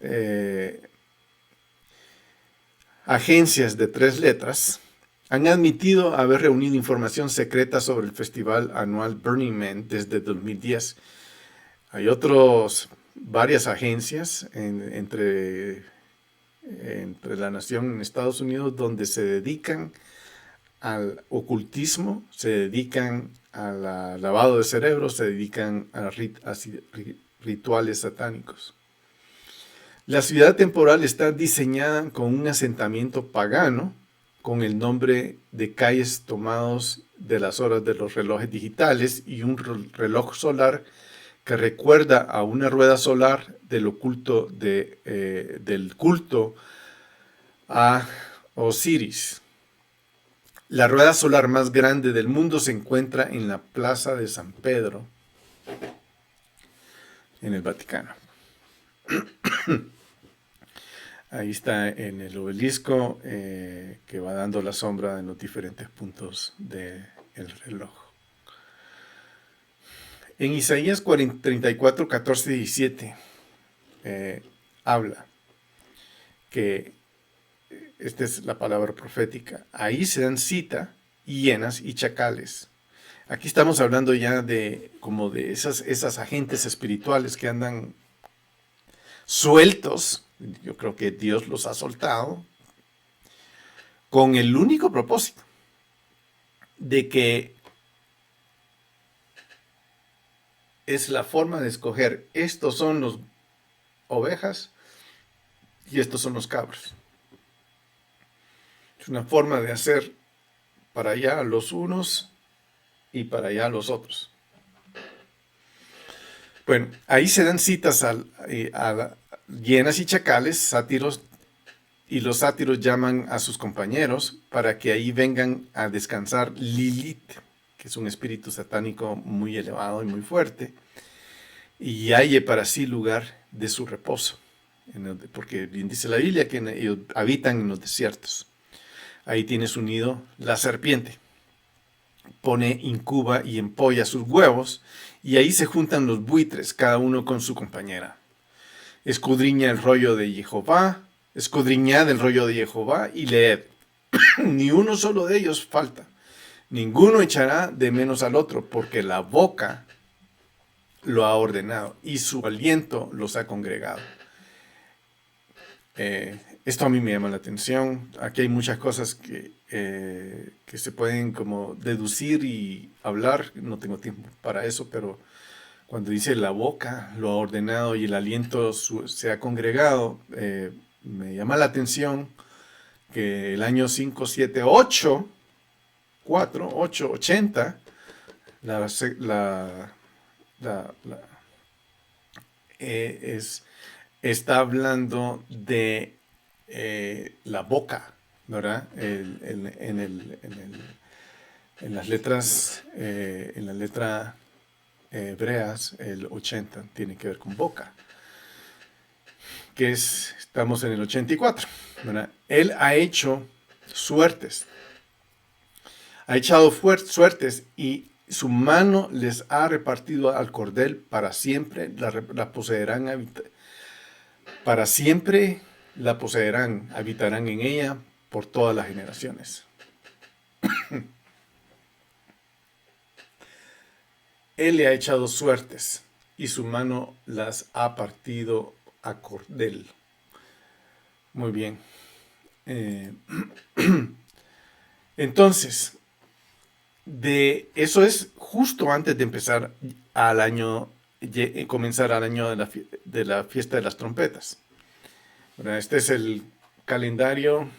agencias de 3 letras han admitido haber reunido información secreta sobre el festival anual Burning Man desde 2010. Hay varias agencias entre la nación en Estados Unidos donde se dedican al ocultismo, se dedican al lavado de cerebros, se dedican a rituales satánicos. La ciudad temporal está diseñada con un asentamiento pagano, con el nombre de calles tomados de las horas de los relojes digitales y un reloj solar que recuerda a una rueda solar del culto a Osiris. La rueda solar más grande del mundo se encuentra en la Plaza de San Pedro, en el Vaticano. Ahí está en el obelisco que va dando la sombra en los diferentes puntos del reloj. En Isaías 34, 14 y 17 habla que esta es la palabra profética. Ahí se dan cita hienas y chacales. Aquí estamos hablando ya de esas agentes espirituales que andan sueltos. Yo creo que Dios los ha soltado con el único propósito de que es la forma de escoger. Estos son los ovejas y estos son los cabros. Es una forma de hacer para allá los unos y para allá los otros. Bueno, ahí se dan citas a hienas y chacales, sátiros, y los sátiros llaman a sus compañeros para que ahí vengan a descansar Lilith, que es un espíritu satánico muy elevado y muy fuerte, y halle para sí lugar de su reposo, porque bien dice la Biblia que ellos habitan en los desiertos. Ahí tiene su nido la serpiente. Pone, incuba y empolla sus huevos, y ahí se juntan los buitres, cada uno con su compañera. Escudriñad el rollo de Jehová y leed. Ni uno solo de ellos falta. Ninguno echará de menos al otro, porque la boca lo ha ordenado y su aliento los ha congregado. Esto a mí me llama la atención. Aquí hay muchas cosas que se pueden como deducir y hablar. No tengo tiempo para eso, pero cuando dice la boca lo ha ordenado y el aliento se ha congregado, me llama la atención que el año 578, 80, está hablando de la boca, ¿verdad? En las letras, en la letra hebreas, el 80 tiene que ver con boca, estamos en el 84, ¿verdad? Él ha hecho suertes, ha echado suertes y su mano les ha repartido al cordel para siempre, la poseerán, para siempre la poseerán, habitarán en ella por todas las generaciones. Él le ha echado suertes y su mano las ha partido a cordel. Muy bien. Entonces, eso es justo antes de empezar comenzar al año de la fiesta de las trompetas. Este es el calendario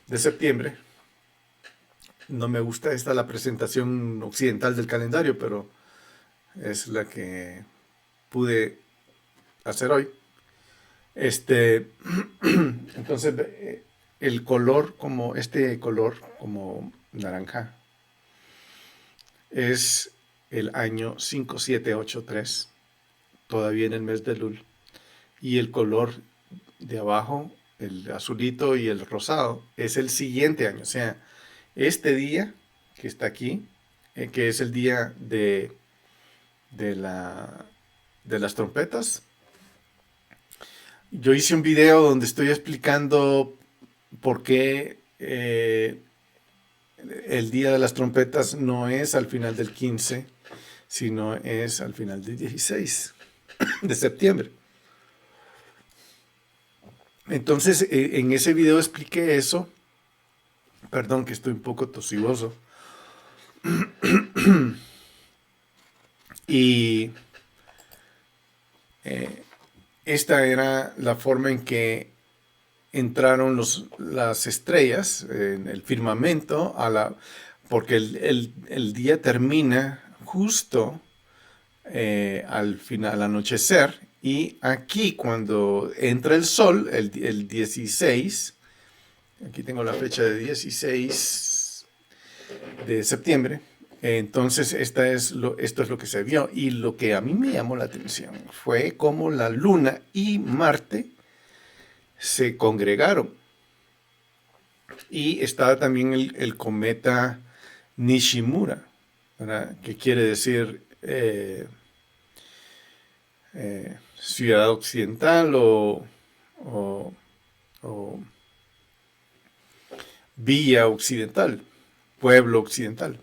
de septiembre. No me gusta esta la presentación occidental del calendario, pero es la que pude hacer hoy. Entonces, el color, como este color, como naranja, es el año 5783, todavía en el mes de Lul. Y el color de abajo, el azulito y el rosado, es el siguiente año. O sea, este día que está aquí, que es el día de, la, de las trompetas. Yo hice un video donde estoy explicando por qué el día de las trompetas no es al final del 15, sino es al final del 16 de septiembre. Entonces, en ese video expliqué eso. Perdón que estoy un poco tosigoso. Y esta era la forma en que entraron las estrellas en el firmamento, porque el día termina justo al final, al anochecer, y aquí cuando entra el sol, el 16, aquí tengo la fecha de 16 de septiembre, entonces esto es lo que se vio, y lo que a mí me llamó la atención fue cómo la luna y Marte se congregaron. Y estaba también el cometa Nishimura, ¿verdad? Que quiere decir ciudad occidental o villa occidental, pueblo occidental.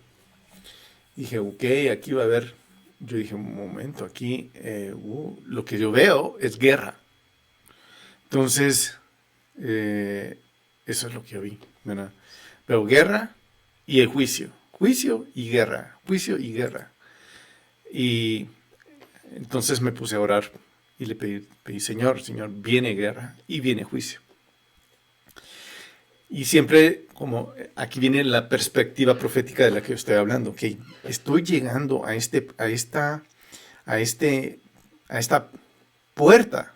Dije, ok, aquí va a haber, yo dije, un momento, aquí lo que yo veo es guerra. Entonces, eso es lo que yo vi, ¿verdad? Pero guerra y el juicio. Juicio y guerra. Juicio y guerra. Y entonces me puse a orar y le pedí, Señor, viene guerra y viene juicio. Y siempre, como aquí viene la perspectiva profética de la que yo estoy hablando, que estoy llegando a esta puerta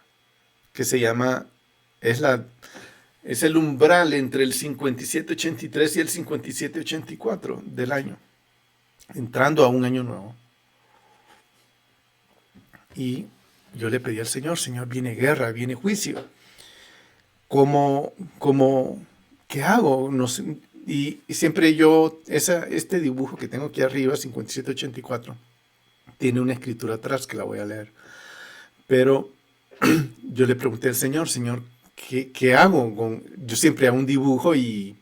que se llama, es el umbral entre el 5783 y el 5784 del año, entrando a un año nuevo. Y yo le pedí al Señor, viene guerra, viene juicio. ¿Qué hago? No sé, y siempre yo, este dibujo que tengo aquí arriba, 5784, tiene una escritura atrás que la voy a leer. Pero yo le pregunté al Señor, ¿qué hago? Yo siempre hago un dibujo y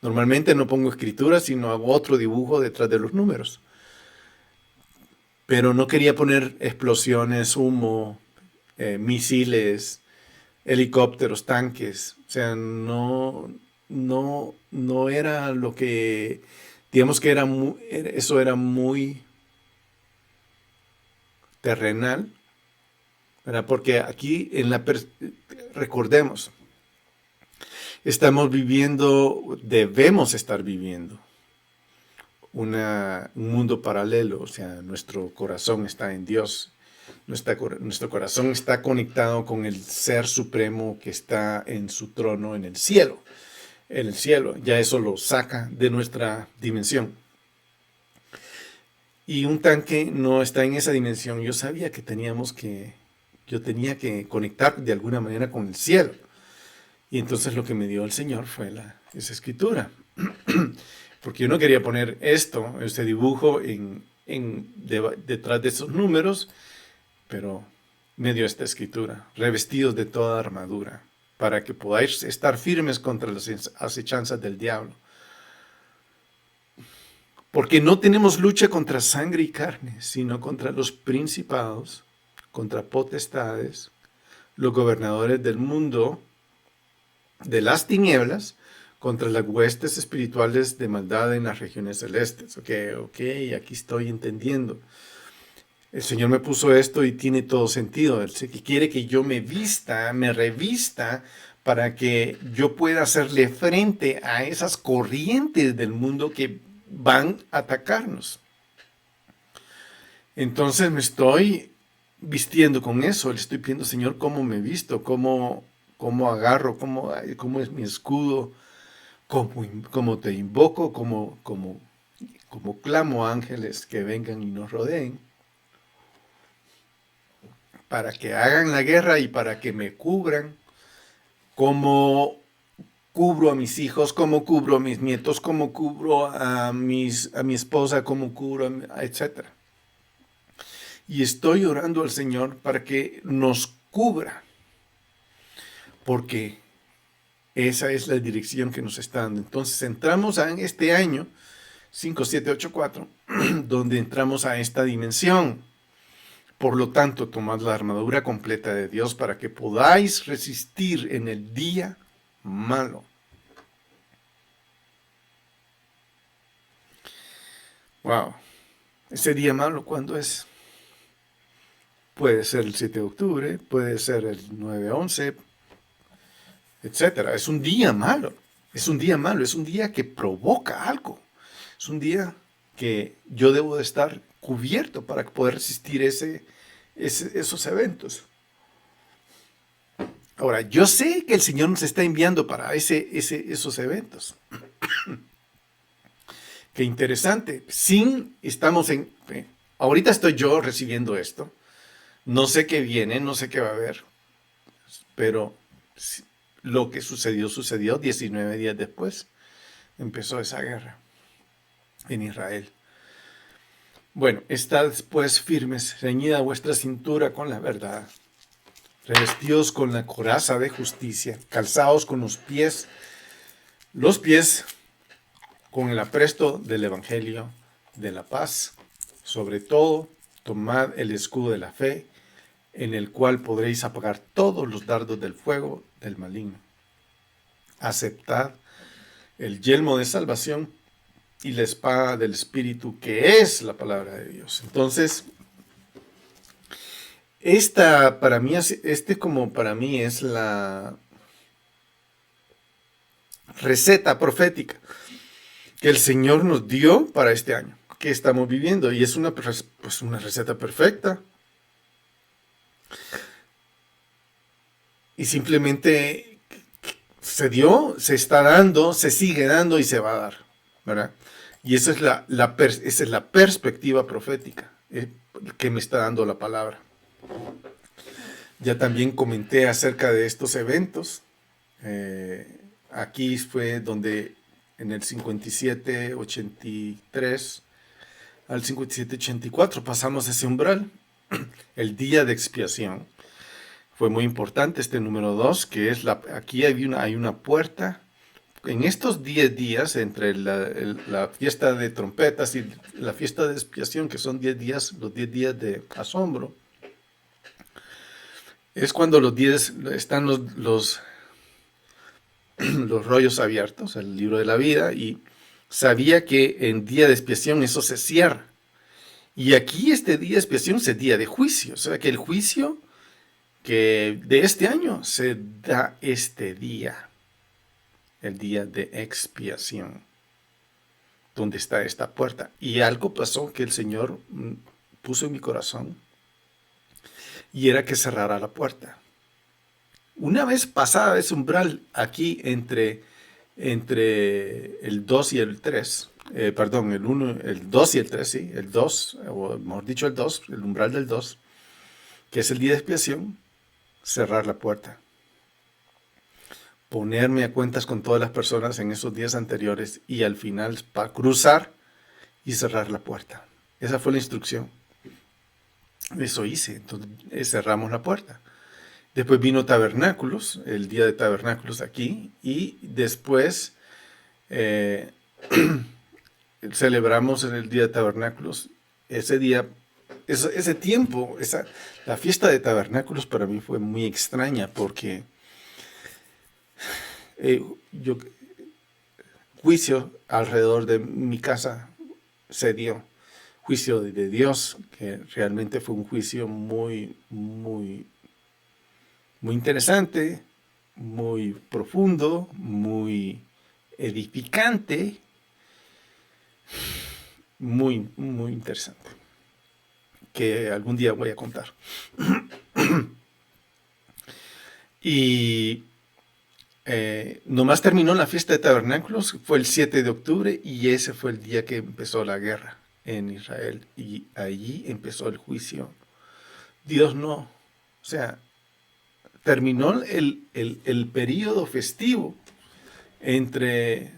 normalmente no pongo escritura, sino hago otro dibujo detrás de los números. Pero no quería poner explosiones, humo, misiles, helicópteros, tanques. O sea, no era lo que, digamos que eso era muy terrenal, ¿verdad? Porque aquí recordemos, debemos estar viviendo un mundo paralelo, o sea, nuestro corazón está en Dios, nuestro corazón está conectado con el Ser Supremo que está en su trono en el cielo, ya eso lo saca de nuestra dimensión. Y un tanque no está en esa dimensión. Yo sabía que yo tenía que conectar de alguna manera con el cielo. Y entonces lo que me dio el Señor fue esa escritura. Porque yo no quería poner este dibujo detrás de esos números, pero me dio esta escritura, revestidos de toda armadura, para que podáis estar firmes contra las acechanzas del diablo. Porque no tenemos lucha contra sangre y carne, sino contra los principados, contra potestades, los gobernadores del mundo, de las tinieblas, contra las huestes espirituales de maldad en las regiones celestes. Ok, aquí estoy entendiendo. El Señor me puso esto y tiene todo sentido. Él quiere que yo me revista para que yo pueda hacerle frente a esas corrientes del mundo que van a atacarnos. Entonces me estoy vistiendo con eso, le estoy pidiendo, Señor, cómo me visto, cómo agarro, cómo es mi escudo, cómo te invoco, cómo clamo a ángeles que vengan y nos rodeen, para que hagan la guerra y para que me cubran, cómo cubro a mis hijos, cómo cubro a mis nietos, cómo cubro a mi esposa, cómo cubro, etcétera. Y estoy orando al Señor para que nos cubra, porque esa es la dirección que nos está dando. Entonces entramos en este año 5784, donde entramos a esta dimensión. Por lo tanto, tomad la armadura completa de Dios para que podáis resistir en el día malo. Wow. Ese día malo, ¿cuándo es? Puede ser el 7 de octubre, puede ser el 9/11, etcétera. Es un día malo. Es un día malo, es un día que provoca algo. Es un día que yo debo de estar cubierto para poder resistir esos eventos. Ahora, yo sé que el Señor nos está enviando para esos eventos. Qué interesante. Ahorita estoy yo recibiendo esto. No sé qué viene, no sé qué va a haber. Pero lo que sucedió 19 días después. Empezó esa guerra en Israel. Bueno, estad pues firmes, ceñida vuestra cintura con la verdad, revestidos con la coraza de justicia, calzados con los pies con el apresto del evangelio de la paz. Sobre todo, tomad el escudo de la fe, en el cual podréis apagar todos los dardos del fuego del maligno. Aceptad el yelmo de salvación y la espada del Espíritu, que es la palabra de Dios. Entonces, para mí es la receta profética que el Señor nos dio para este año que estamos viviendo, y es una receta perfecta. Y simplemente se dio, se está dando, se sigue dando y se va a dar, ¿verdad? Y esa es la perspectiva profética que me está dando la palabra. Ya también comenté acerca de estos eventos. Aquí fue donde en el 57-83 al 57-84 pasamos ese umbral, el día de expiación. Fue muy importante este número 2, que es aquí hay una puerta. En estos 10 días, entre la fiesta de trompetas y la fiesta de expiación, que son 10 días, los 10 días de asombro, es cuando están los rollos abiertos, el libro de la vida, y sabía que en día de expiación eso se cierra. Y aquí este día de expiación es el día de juicio, o sea que el juicio que de este año se da este día, el día de expiación, donde está esta puerta. Y algo pasó que el Señor puso en mi corazón, y era que cerrara la puerta. Una vez pasada ese umbral, aquí entre el 2 y el 3, perdón, el 2 y el 3, sí, el 2, o mejor dicho el 2, el umbral del 2, que es el día de expiación, cerrar la puerta. Ponerme a cuentas con todas las personas en esos días anteriores y al final para cruzar y cerrar la puerta. Esa fue la instrucción. Eso hice, entonces cerramos la puerta. Después vino tabernáculos, el día de tabernáculos aquí, y después celebramos en el día de tabernáculos. Ese día, ese tiempo, la fiesta de tabernáculos para mí fue muy extraña porque juicio alrededor de mi casa se dio. Juicio de Dios, que realmente fue un juicio muy, muy, muy interesante, muy profundo, muy edificante, muy, muy interesante, que algún día voy a contar. Y nomás terminó la fiesta de tabernáculos, fue el 7 de octubre, y ese fue el día que empezó la guerra en Israel, y allí empezó el juicio. Dios no, o sea, terminó el periodo festivo entre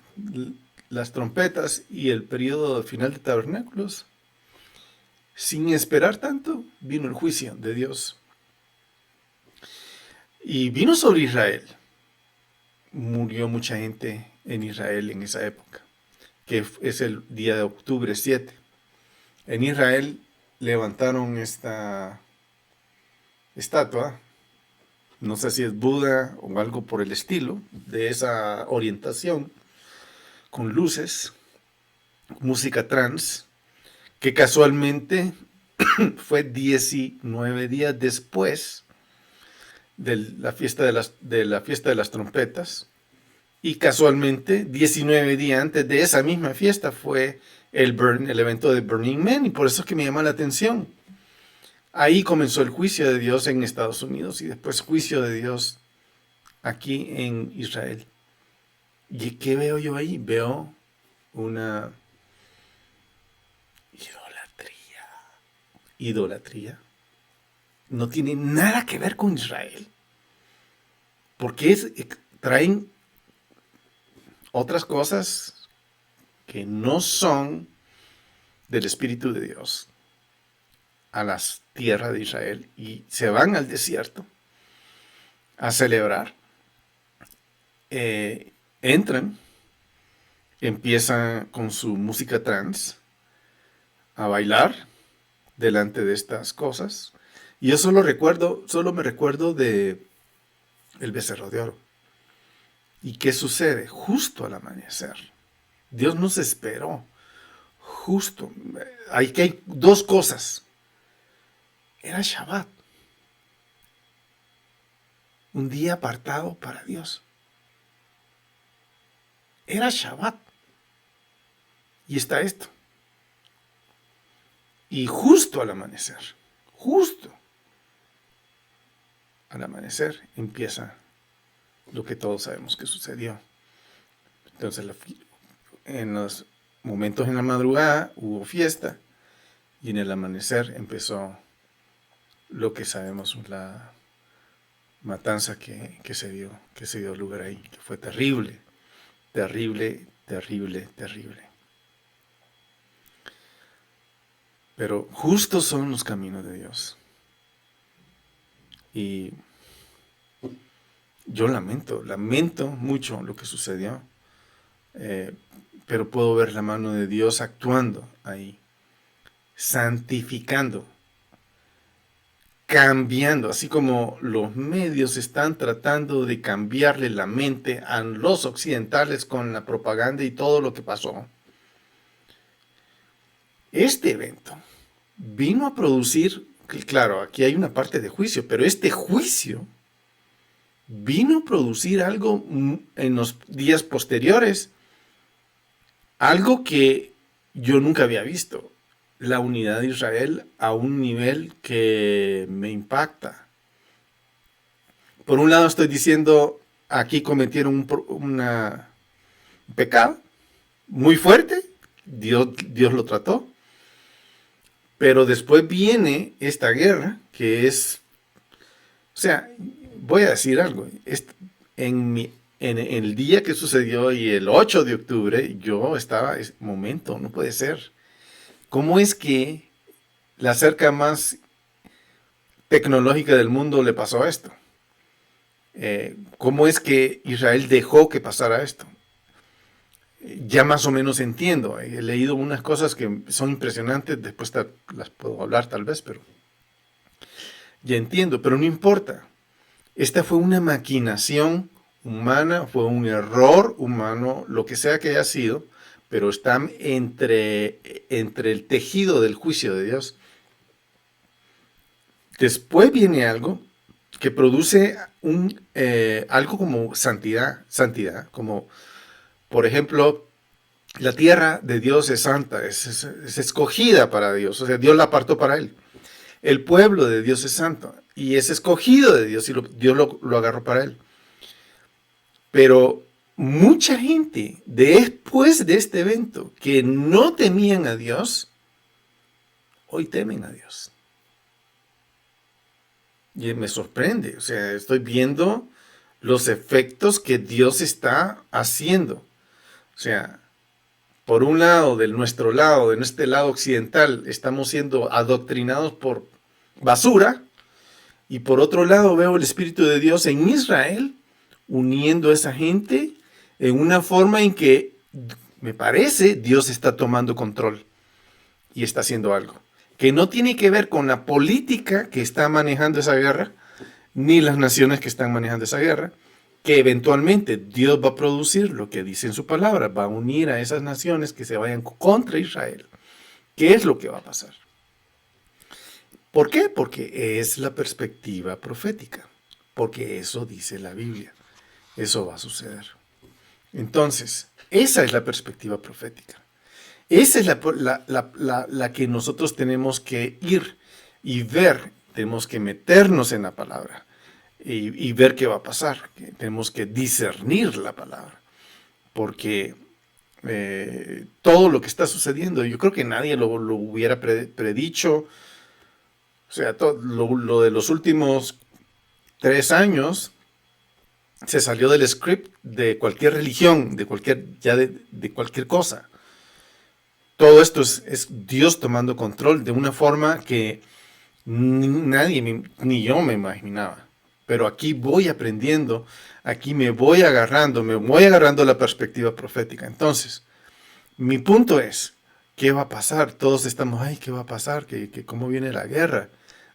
las trompetas y el periodo final de tabernáculos. Sin esperar tanto, vino el juicio de Dios. Y vino sobre Israel. Murió mucha gente en Israel en esa época, que es el día de octubre 7. En Israel levantaron esta estatua, no sé si es Buda o algo por el estilo, de esa orientación, con luces, música trance, que casualmente fue 19 días después de la fiesta de las trompetas, y casualmente 19 días antes de esa misma fiesta fue el evento de Burning Man, y por eso es que me llama la atención. Ahí comenzó el juicio de Dios en Estados Unidos y después juicio de Dios aquí en Israel. ¿Y qué veo yo ahí? Veo una idolatría. Idolatría. No tiene nada que ver con Israel. Porque traen otras cosas que no son del Espíritu de Dios a las tierras de Israel y se van al desierto a celebrar. Entran, empiezan con su música trance a bailar delante de estas cosas. Y yo solo me recuerdo de el becerro de oro. ¿Y qué sucede? Justo al amanecer. Dios nos esperó. Justo. Aquí hay dos cosas. Era Shabbat. Un día apartado para Dios. Era Shabbat. Y está esto. Y justo al amanecer, empieza lo que todos sabemos que sucedió. Entonces, en los momentos en la madrugada hubo fiesta y en el amanecer empezó lo que sabemos, la matanza que se dio lugar ahí, que fue terrible, terrible, terrible, terrible. Pero justos son los caminos de Dios. Y yo lamento mucho lo que sucedió. Pero puedo ver la mano de Dios actuando ahí, santificando, cambiando, así como los medios están tratando de cambiarle la mente a los occidentales con la propaganda y todo lo que pasó. Este evento vino a producir, claro, aquí hay una parte de juicio, pero este juicio vino a producir algo en los días posteriores, algo que yo nunca había visto, la unidad de Israel a un nivel que me impacta. Por un lado estoy diciendo, aquí cometieron un pecado muy fuerte, Dios lo trató, pero después viene esta guerra que es, o sea, voy a decir algo, en el día que sucedió y el 8 de octubre, yo estaba, momento, no puede ser. ¿Cómo es que la cerca más tecnológica del mundo le pasó a esto? ¿Cómo es que Israel dejó que pasara esto? Ya más o menos entiendo. He leído unas cosas que son impresionantes, después las puedo hablar tal vez, pero ya entiendo, pero no importa. Esta fue una maquinación humana, fue un error humano, lo que sea que haya sido, pero está entre el tejido del juicio de Dios. Después viene algo que produce algo como santidad, como por ejemplo, la tierra de Dios es santa, es escogida para Dios, o sea, Dios la apartó para él. El pueblo de Dios es santo y es escogido de Dios y Dios lo agarró para él. Pero mucha gente después de este evento que no temían a Dios, hoy temen a Dios. Y me sorprende, o sea, estoy viendo los efectos que Dios está haciendo. O sea, por un lado, de nuestro lado, de este lado occidental, estamos siendo adoctrinados por basura, y por otro lado veo el Espíritu de Dios en Israel, uniendo a esa gente en una forma en que, me parece, Dios está tomando control y está haciendo algo. Que no tiene que ver con la política que está manejando esa guerra, ni las naciones que están manejando esa guerra, que eventualmente Dios va a producir lo que dice en su palabra, va a unir a esas naciones que se vayan contra Israel. ¿Qué es lo que va a pasar? ¿Por qué? Porque es la perspectiva profética, porque eso dice la Biblia, eso va a suceder. Entonces, esa es la perspectiva profética. Esa es la que nosotros tenemos que ir y ver, tenemos que meternos en la palabra y ver qué va a pasar. Tenemos que discernir la palabra, porque todo lo que está sucediendo, yo creo que nadie lo hubiera predicho. O sea, lo de los últimos 3 años se salió del script de cualquier religión, de cualquier cosa. Todo esto es Dios tomando control de una forma que nadie, ni yo me imaginaba. Pero aquí voy aprendiendo, aquí me voy agarrando la perspectiva profética. Entonces, mi punto es, ¿qué va a pasar? Todos estamos, ay, ¿qué va a pasar? ¿Cómo viene la guerra?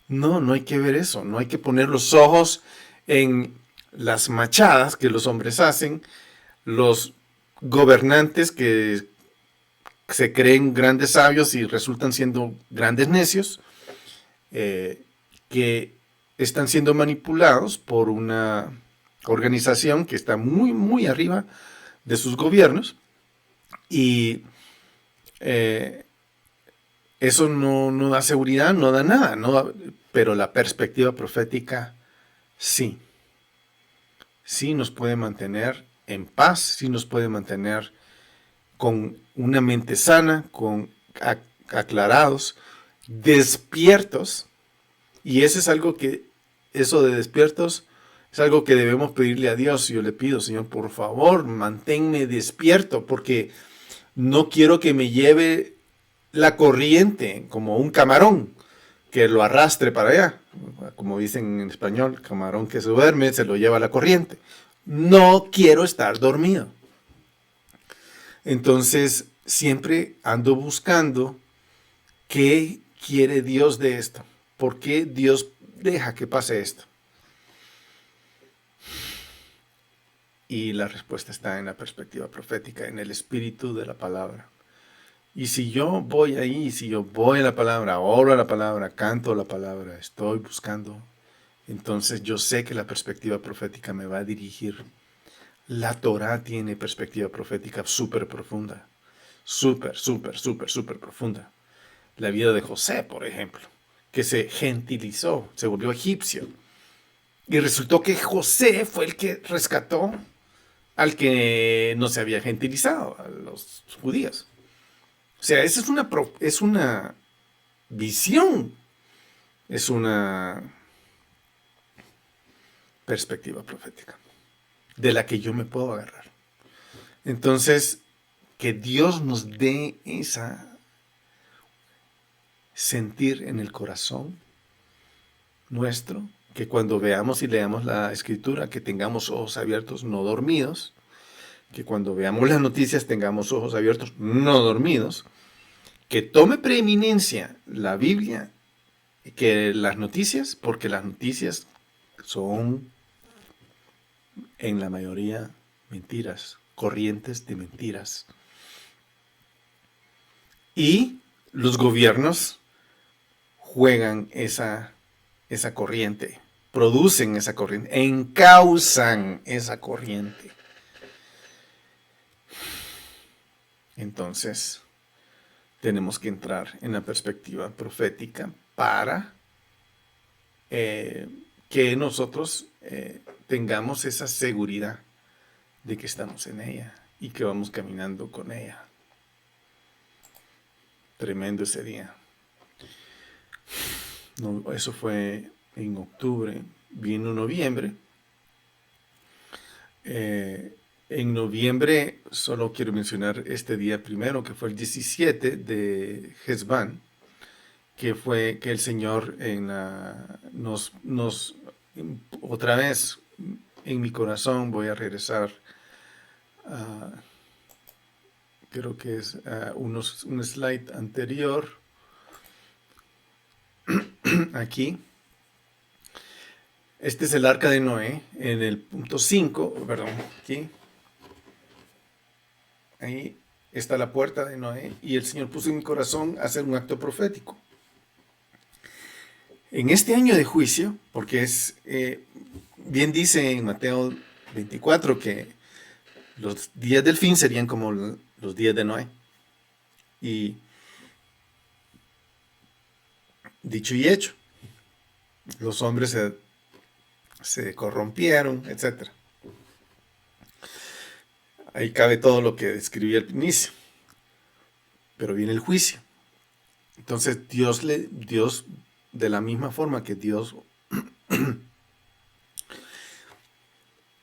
No, no hay que ver eso, no hay que poner los ojos en las machadas que los hombres hacen, los gobernantes que se creen grandes sabios y resultan siendo grandes necios, que están siendo manipulados por una organización que está muy, muy arriba de sus gobiernos y eso no da seguridad, no da nada, pero la perspectiva profética sí, sí nos puede mantener en paz, sí nos puede mantener con una mente sana, con aclarados, despiertos, y eso de despiertos es algo que debemos pedirle a Dios. Yo le pido, Señor, por favor, manténme despierto, porque no quiero que me lleve la corriente como un camarón que lo arrastre para allá, como dicen en español, camarón que se duerme se lo lleva la corriente. No quiero estar dormido. Entonces siempre ando buscando qué quiere Dios de esto, por qué Dios deja que pase esto. Y la respuesta está en la perspectiva profética, en el espíritu de la palabra. Y si yo voy ahí, si yo voy a la palabra, oro a la palabra, canto a la palabra, estoy buscando, entonces yo sé que la perspectiva profética me va a dirigir. La Torah tiene perspectiva profética súper profunda, súper profunda. La vida de José, por ejemplo, que se gentilizó, se volvió egipcio. Y resultó que José fue el que rescató al que no se había gentilizado, a los judíos. O sea, esa es una visión, es una perspectiva profética de la que yo me puedo agarrar. Entonces, que Dios nos dé esa sentir en el corazón nuestro, que cuando veamos y leamos la escritura, que tengamos ojos abiertos, no dormidos, que cuando veamos las noticias tengamos ojos abiertos, no dormidos, que tome preeminencia la Biblia que las noticias, porque las noticias son en la mayoría mentiras, corrientes de mentiras. Y los gobiernos juegan esa corriente producen esa corriente, encausan esa corriente. Entonces, tenemos que entrar en la perspectiva profética para que nosotros tengamos esa seguridad de que estamos en ella y que vamos caminando con ella. Tremendo ese día. No, eso fue en octubre. Vino noviembre. En noviembre, solo quiero mencionar este día primero, que fue el 17 de Hesban, que fue que el Señor otra vez en mi corazón voy a regresar a, creo que es un slide anterior, aquí. Este es el arca de Noé, en el punto 5, perdón, aquí. Ahí está la puerta de Noé, y el Señor puso en mi corazón hacer un acto profético. En este año de juicio, porque bien dice en Mateo 24 que los días del fin serían como los días de Noé. Y dicho y hecho, los hombres se corrompieron, etc. Ahí cabe todo lo que describí al inicio. Pero viene el juicio. Entonces Dios, de la misma forma que Dios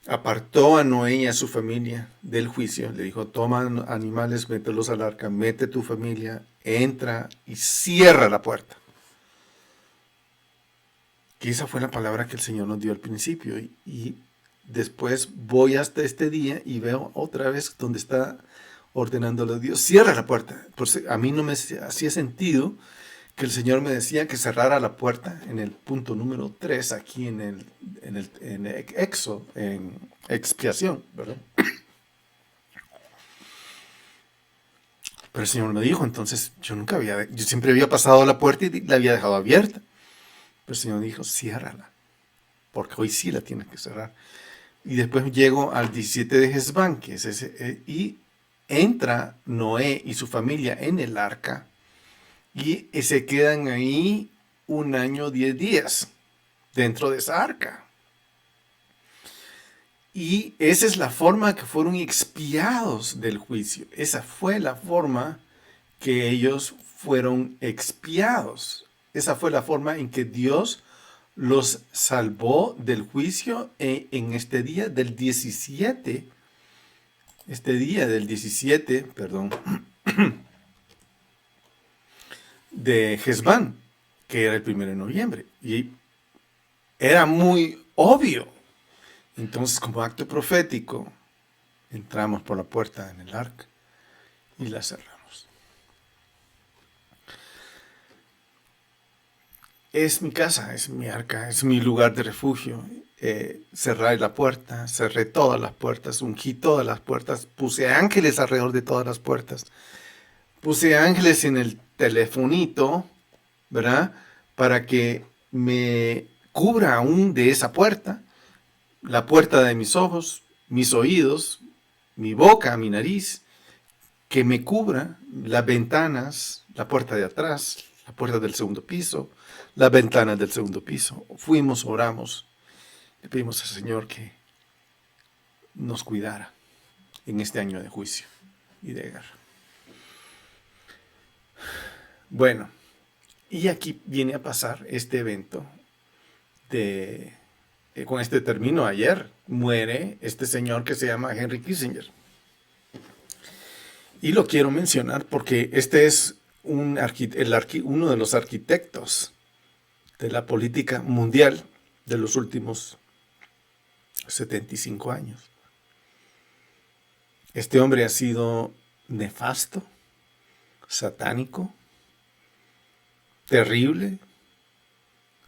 apartó a Noé y a su familia del juicio, le dijo, toma animales, mételos al arca, mete tu familia, entra y cierra la puerta. Que esa fue la palabra que el Señor nos dio al principio. Y después voy hasta este día y veo otra vez donde está ordenándole a Dios, cierra la puerta. Pues a mí no me hacía sentido que el Señor me decía que cerrara la puerta en el punto número 3, aquí en expiación, ¿verdad? Pero el Señor me dijo, entonces yo siempre había pasado la puerta y la había dejado abierta. Pero el Señor dijo, ciérrala, porque hoy sí la tienes que cerrar. Y después llego al 17 de Hesban, que es ese, y entra Noé y su familia en el arca, y se quedan ahí 1 año 10 días dentro de esa arca. Y esa es la forma que fueron expiados del juicio. Esa fue la forma que ellos fueron expiados. Esa fue la forma en que Dios los salvó del juicio en este día del 17. Este día del 17, perdón, de Hesban, que era el 1 de noviembre. Y era muy obvio. Entonces, como acto profético, entramos por la puerta en el arca y la cerramos. Es mi casa, es mi arca, es mi lugar de refugio. Cerré la puerta, cerré todas las puertas, ungí todas las puertas, puse ángeles alrededor de todas las puertas. Puse ángeles en el telefonito, ¿verdad? Para que me cubra aún de esa puerta, la puerta de mis ojos, mis oídos, mi boca, mi nariz, que me cubra las ventanas, la puerta de atrás, la puerta del segundo piso, las ventanas del segundo piso. Fuimos, oramos, le pedimos al Señor que nos cuidara en este año de juicio y de guerra. Bueno, y aquí viene a pasar este evento con este término. Ayer muere este señor que se llama Henry Kissinger. Y lo quiero mencionar porque este es uno de los arquitectos de la política mundial de los últimos 75 años. Este hombre ha sido nefasto, satánico, terrible.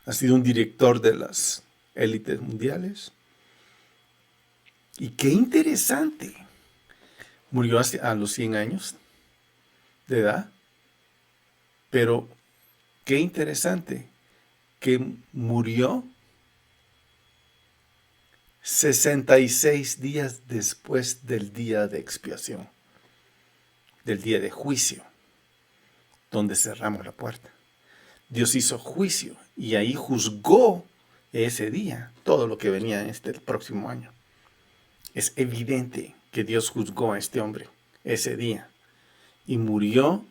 Ha sido un director de las élites mundiales. Y qué interesante. Murió a los 100 años de edad. Pero qué interesante que murió 66 días después del día de expiación, del día de juicio, donde cerramos la puerta. Dios hizo juicio y ahí juzgó ese día todo lo que venía el próximo año. Es evidente que Dios juzgó a este hombre ese día y murió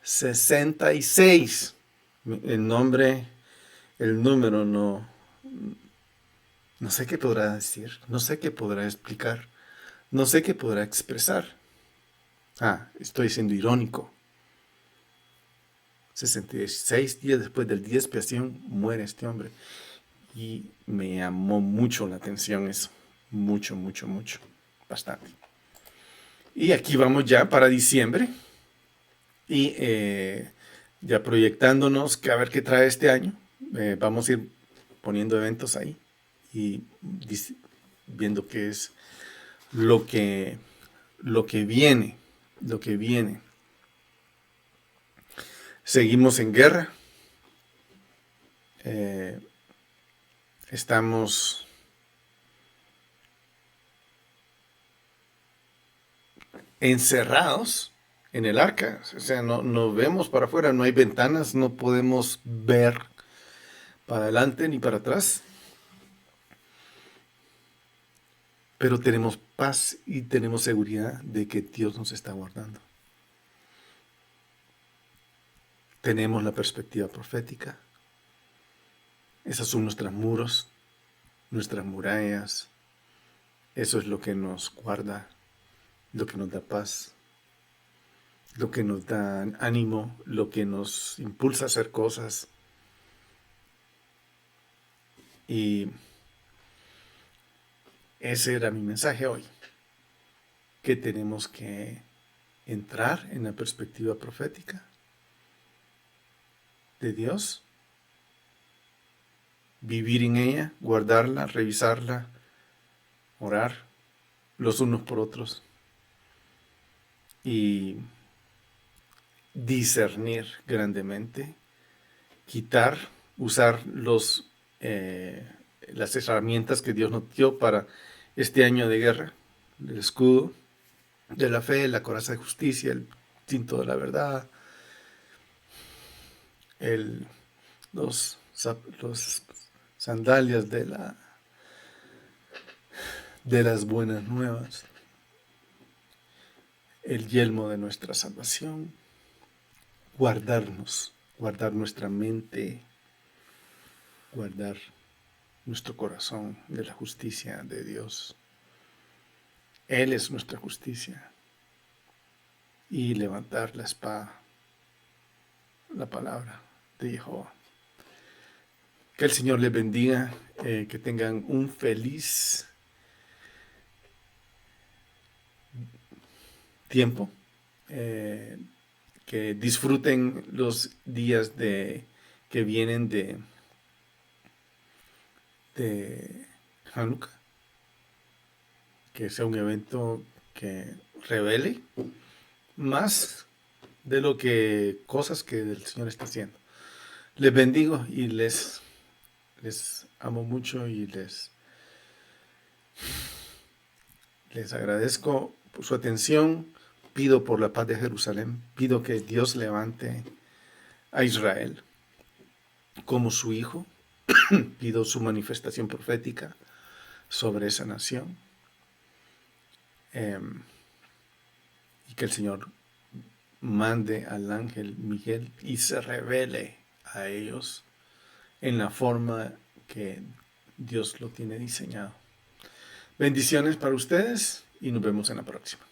66. El número no sé qué podrá decir, no sé qué podrá explicar, no sé qué podrá expresar. Estoy siendo irónico. 66 días después del día de expiación muere este hombre. Y me llamó mucho la atención eso. Mucho, mucho, mucho. Bastante. Y aquí vamos ya para diciembre. Y ya proyectándonos que a ver qué trae este año. Vamos a ir poniendo eventos ahí. Y viendo qué es lo que viene. Lo que viene. Seguimos en guerra. Estamos encerrados en el arca. O sea, no vemos para afuera, no hay ventanas, no podemos ver para adelante ni para atrás. Pero tenemos paz y tenemos seguridad de que Dios nos está guardando. Tenemos la perspectiva profética. Esos son nuestros muros, nuestras murallas. Eso es lo que nos guarda, lo que nos da paz, lo que nos da ánimo, lo que nos impulsa a hacer cosas. Y ese era mi mensaje hoy, que tenemos que entrar en la perspectiva profética de Dios, vivir en ella, guardarla, revisarla, orar los unos por otros y discernir grandemente, usar las herramientas que Dios nos dio para este año de guerra, el escudo de la fe, la coraza de justicia, el cinto de la verdad, los sandalias de las buenas nuevas, el yelmo de nuestra salvación, guardar nuestra mente, guardar nuestro corazón de la justicia de Dios. Él es nuestra justicia. Y levantar la espada, la palabra de Jehová. Que el Señor les bendiga, que tengan un feliz tiempo, que disfruten los días que vienen de Hanukkah, que sea un evento que revele más de lo que cosas que el Señor está haciendo. Les bendigo y les amo mucho y les agradezco por su atención. Pido por la paz de Jerusalén. Pido que Dios levante a Israel como su hijo. Pido su manifestación profética sobre esa nación. Y que el Señor mande al ángel Miguel y se revele a ellos en la forma que Dios lo tiene diseñado. Bendiciones para ustedes y nos vemos en la próxima.